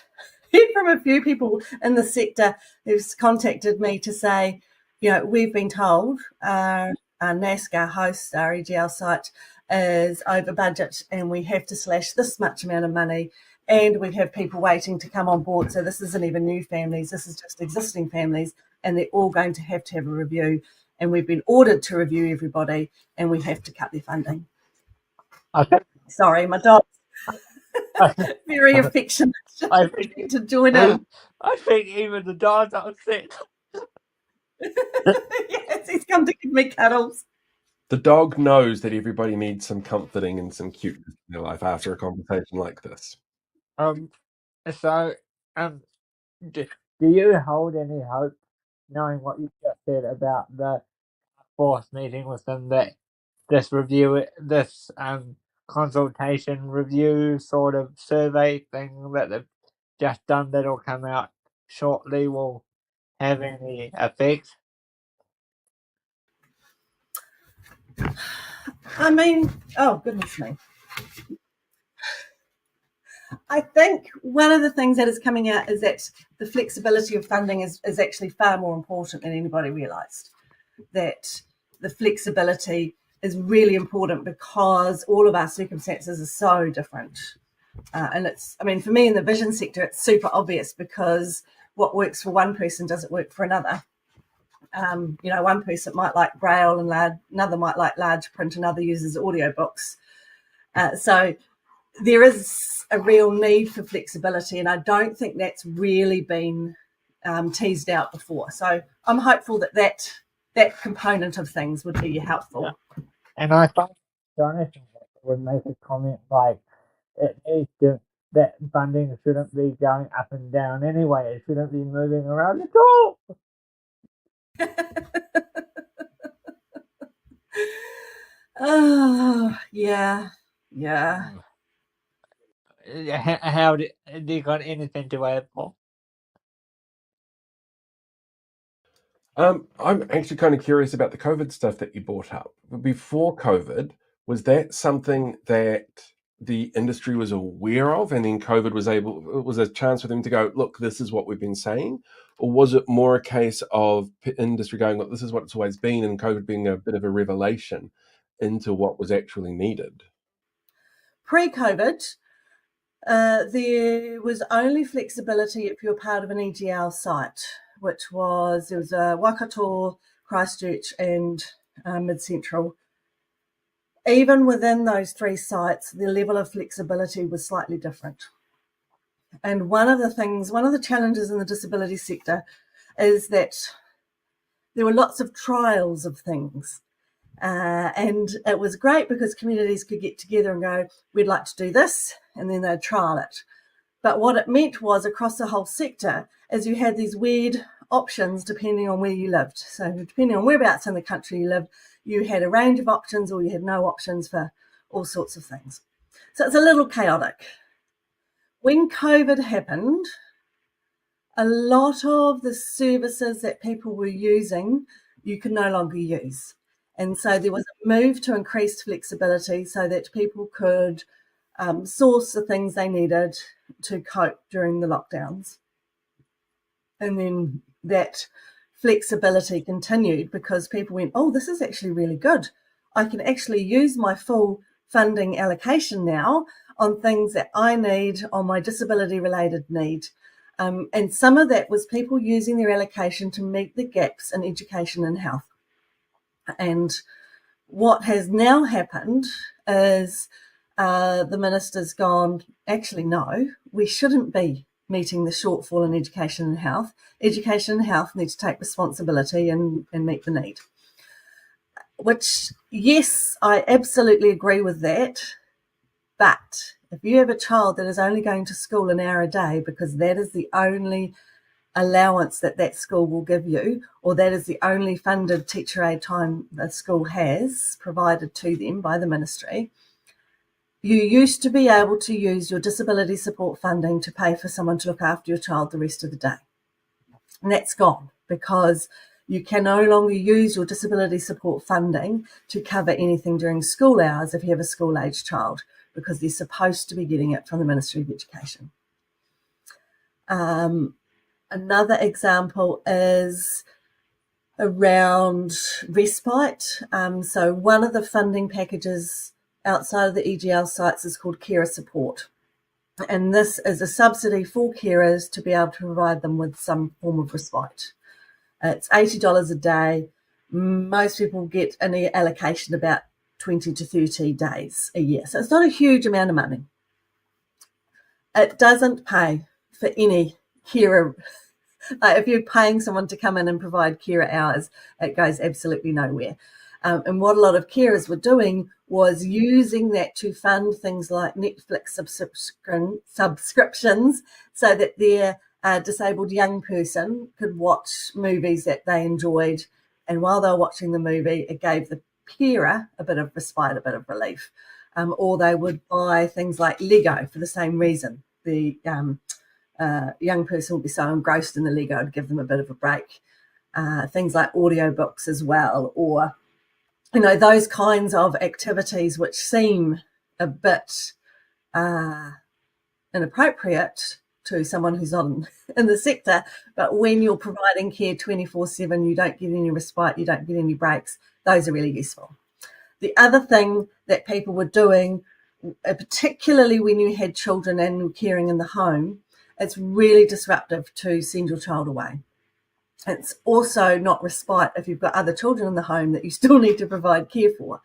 S5: from a few people in the sector who's contacted me to say, you know, we've been told our NASCAR host, our EGL site, is over budget and we have to slash this much amount of money, and we have people waiting to come on board. So this isn't even new families, this is just existing families, and they're all going to have a review, and we've been ordered to review everybody, and we have to cut their funding.
S10: Okay.
S5: Sorry, my dog's very affectionate.
S10: I think
S5: to join in.
S10: I think even the dog's upset.
S5: Yes, he's come to give me cuddles.
S9: The dog knows that everybody needs some comforting and some cuteness in their life after a conversation like this.
S10: So, do you hold any hope, knowing what you just said about the fourth meeting with them, that this consultation review sort of survey thing that they've just done, that'll come out shortly, will have any effect?
S5: I mean, oh goodness me. I think one of the things that is coming out is that the flexibility of funding is actually far more important than anybody realised. That the flexibility is really important because all of our circumstances are so different. And it's, I mean, for me in the vision sector, it's super obvious because what works for one person doesn't work for another. You know, one person might like Braille and another might like large print, another uses audiobooks. So there is a real need for flexibility, and I don't think that's really been teased out before. So I'm hopeful that component of things would be helpful.
S10: Yeah. And I thought Jonathan would make a comment like, that funding shouldn't be going up and down anyway. It shouldn't be moving around at all.
S5: Oh, yeah.
S10: How do you got anything to add, Paul?
S9: I'm actually kind of curious about the COVID stuff that you brought up. Before COVID, was that something that the industry was aware of, and then COVID was a chance for them to go, look, this is what we've been saying? Or was it more a case of industry going, look, this is what it's always been, and COVID being a bit of a revelation into what was actually needed?
S5: Pre-COVID, there was only flexibility if you're part of an EGL site, which was, there was a Waikato, Christchurch and Mid-Central. Even within those three sites, the level of flexibility was slightly different. And one of the challenges in the disability sector is that there were lots of trials of things. And it was great because communities could get together and go, we'd like to do this, and then they'd trial it. But what it meant was across the whole sector is you had these weird options depending on where you lived. So depending on whereabouts in the country you lived, you had a range of options or you had no options for all sorts of things. So it's a little chaotic. When COVID happened, a lot of the services that people were using, you could no longer use. And so there was a move to increased flexibility so that people could source the things they needed to cope during the lockdowns. And then that flexibility continued because people went, oh, this is actually really good. I can actually use my full funding allocation now on things that I need, on my disability related need. And some of that was people using their allocation to meet the gaps in education and health. And what has now happened is the minister's gone, actually, no, we shouldn't be meeting the shortfall in education and health. Education and health need to take responsibility and meet the need. Which, yes, I absolutely agree with that. But if you have a child that is only going to school an hour a day because that is the only allowance that that school will give you, or that is the only funded teacher aid time the school has provided to them by the ministry, you used to be able to use your disability support funding to pay for someone to look after your child the rest of the day. And that's gone because you can no longer use your disability support funding to cover anything during school hours if you have a school-age child, because they're supposed to be getting it from the Ministry of Education. Another example is around respite. So one of the funding packages outside of the EGL sites is called Carer Support. And this is a subsidy for carers to be able to provide them with some form of respite. It's $80 a day. Most people get an allocation about 20 to 30 days a year. So it's not a huge amount of money. It doesn't pay for any carer. If you're paying someone to come in and provide carer hours, it goes absolutely nowhere. And what a lot of carers were doing was using that to fund things like Netflix subscriptions so that their disabled young person could watch movies that they enjoyed. And while they were watching the movie, it gave the carer a bit of respite, a bit of relief. Or they would buy things like Lego for the same reason. The young person would be so engrossed in the Lego, it'd give them a bit of a break. Things like audiobooks as well, or those kinds of activities which seem a bit inappropriate to someone who's not in the sector, but when you're providing care 24/7, you don't get any respite, you don't get any breaks. Those are really useful. The other thing that people were doing, particularly when you had children and were caring in the home, it's really disruptive to send your child away. It's also not respite if you've got other children in the home that you still need to provide care for.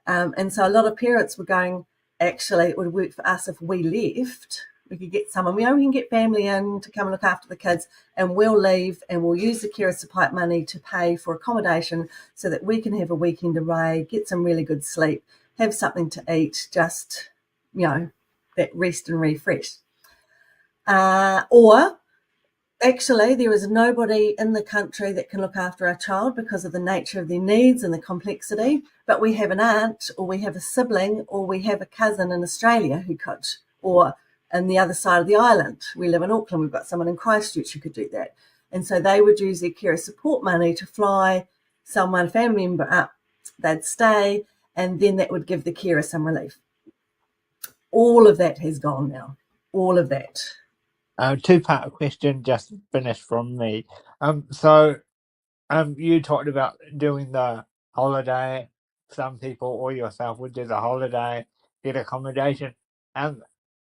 S5: And so a lot of parents were going, actually, it would work for us if we left. We could get someone, we can get family in to come and look after the kids, and we'll leave and we'll use the carer support money to pay for accommodation so that we can have a weekend away, get some really good sleep, have something to eat, just, that rest and refresh. Or actually, there is nobody in the country that can look after our child because of the nature of their needs and the complexity, but we have an aunt or we have a sibling or we have a cousin in Australia who could, or in the other side of the island. We live in Auckland, we've got someone in Christchurch who could do that. And so they would use their carer support money to fly someone, family member up, they'd stay, and then that would give the carer some relief. All of that has gone now, all of that.
S10: Two-part question just finished from me. So you talked about doing the holiday. Some people or yourself would do the holiday, get accommodation.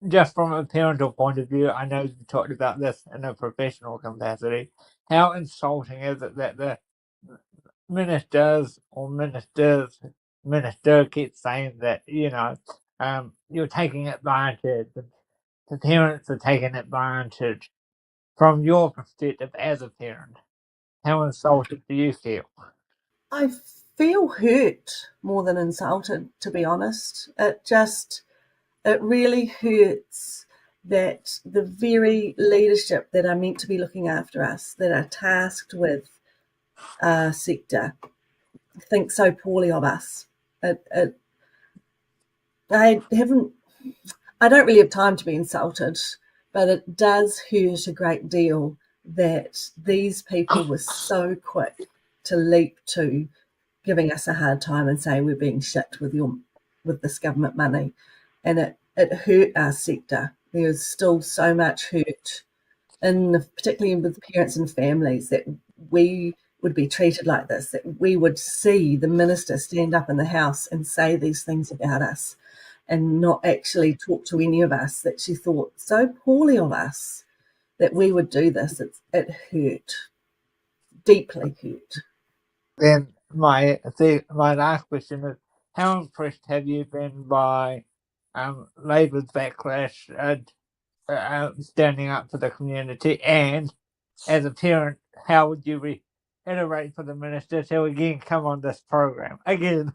S10: Just from a parental point of view, I know you talked about this in a professional capacity. How insulting is it that the minister keeps saying that, you're taking advantage, the parents are taking advantage. From your perspective as a parent, how insulted do you feel?
S5: I feel hurt more than insulted, to be honest. It really hurts that the very leadership that are meant to be looking after us, that are tasked with our sector, think so poorly of us. I don't really have time to be insulted, but it does hurt a great deal that these people were so quick to leap to giving us a hard time and say we're being shit with this government money. And it hurt our sector. There was still so much hurt, particularly with parents and families, that we would be treated like this, that we would see the minister stand up in the House and say these things about us and not actually talk to any of us, that she thought so poorly of us that we would do this. It hurt, deeply hurt.
S10: Then my last question is, how impressed have you been by Labor's backlash and standing up for the community? And as a parent, how would you reiterate for the minister to again come on this program again?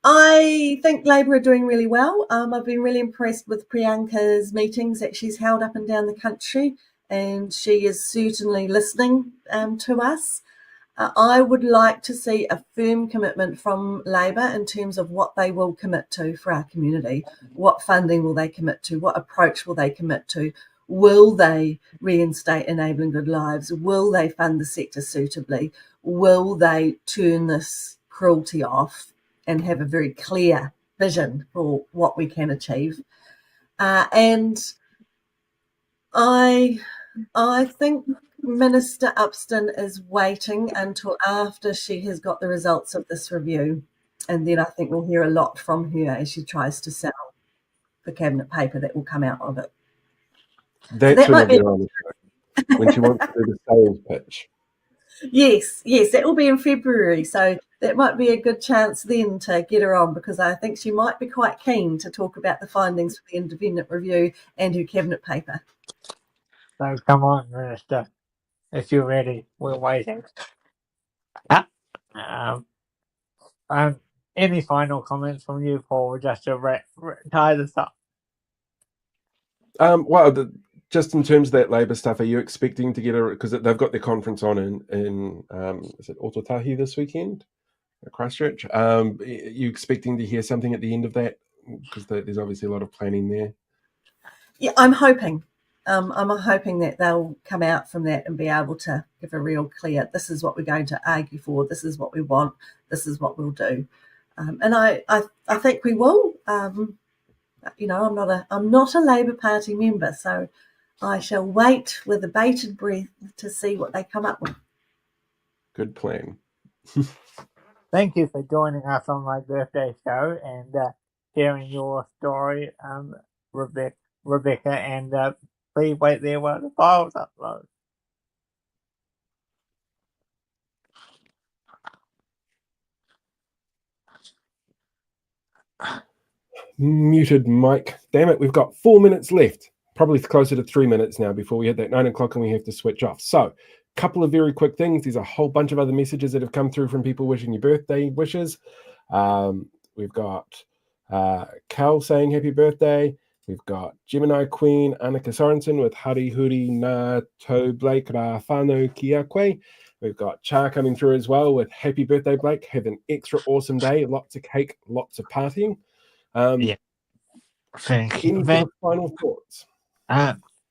S5: I think Labor are doing really well. I've been really impressed with Priyanka's meetings that she's held up and down the country, and she is certainly listening to us. I would like to see a firm commitment from Labor in terms of what they will commit to for our community. What funding will they commit to? What approach will they commit to? Will they reinstate Enabling Good Lives? Will they fund the sector suitably? Will they turn this cruelty off and have a very clear vision for what we can achieve? And I think Minister Upston is waiting until after she has got the results of this review, and then I think we'll hear a lot from her as she tries to sell the cabinet paper that will come out of it.
S9: That's when when she wants to do the sales pitch.
S5: Yes, that will be in February. So that might be a good chance then to get her on, because I think she might be quite keen to talk about the findings for the independent review and her cabinet paper.
S10: So come on, Minister. If you're ready, we're waiting. Any final comments from you, Paul, just to tie this up?
S9: Just in terms of that Labor stuff, are you expecting to get because they've got their conference on in is it Otautahi this weekend, Christchurch? Are you expecting to hear something at the end of that? Because there's obviously a lot of planning there.
S5: Yeah, I'm hoping. I'm hoping that they'll come out from that and be able to give a real clear, this is what we're going to argue for, this is what we want, this is what we'll do. And I think we will. I'm not a Labor Party member, so I shall wait with a bated breath to see what they come up with.
S9: Good plan.
S10: Thank you for joining us on my birthday show and sharing your story, Rebecca, and please wait there while the files upload.
S9: Muted mic. Damn it, we've got 4 minutes left. Probably closer to 3 minutes now before we hit that 9 o'clock and we have to switch off. So, couple of very quick things. There's a whole bunch of other messages that have come through from people wishing you birthday wishes. We've got Cal saying happy birthday. We've got Gemini Queen Annika Sorensen with Hari Huri Nā Tau Blake Rā Whānau Ki A Koe. We've got Char coming through as well with happy birthday, Blake. Have an extra awesome day. Lots of cake, lots of partying.
S10: Yeah. Thank you.
S9: Any final thoughts?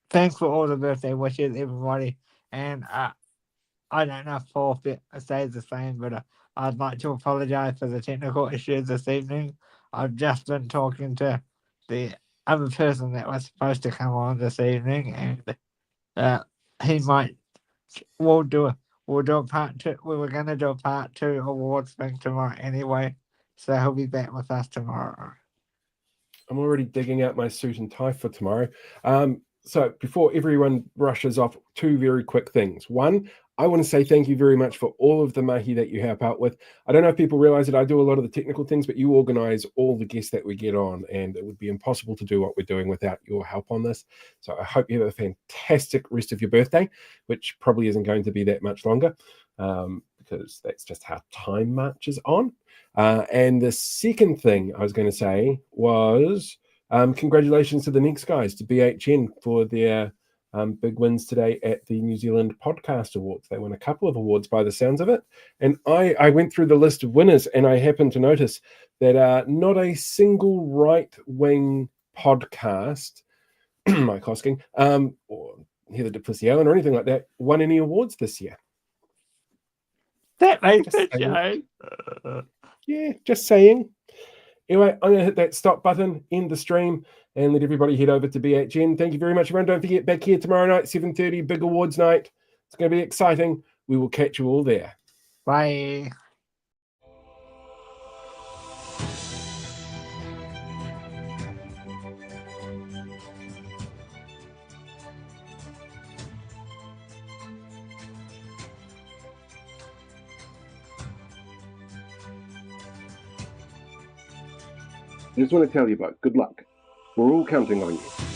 S10: Thanks for all the birthday wishes, everybody. And I don't know if Paul says the same, but I'd like to apologise for the technical issues this evening. I've just been talking to the other person that was supposed to come on this evening, and we'll do a part two. We were going to do a part 2 awards thing tomorrow anyway, so he'll be back with us tomorrow.
S9: I'm already digging out my suit and tie for tomorrow. So before everyone rushes off, 2 very quick things. One, I want to say thank you very much for all of the mahi that you help out with. I don't know if people realize that I do a lot of the technical things, but you organize all the guests that we get on, and it would be impossible to do what we're doing without your help on this. So I hope you have a fantastic rest of your birthday, which probably isn't going to be that much longer, because that's just how time marches on. And the second thing I was going to say was congratulations to the Next guys, to BHN, for their big wins today at the New Zealand Podcast Awards. They won a couple of awards by the sounds of it. And I went through the list of winners, and I happened to notice that not a single right-wing podcast, Mike Hosking, or Heather Duplessis Allen or anything like that, won any awards this year.
S10: That makes it show.
S9: Yeah, just saying. Anyway, I'm going to hit that stop button, end the stream. and let everybody head over to BHN. Thank you very much, everyone. Don't forget, back here tomorrow night, 7:30, big awards night. It's going to be exciting. We will catch you all there.
S10: Bye.
S9: I just want to tell you about good luck. We're all counting on you.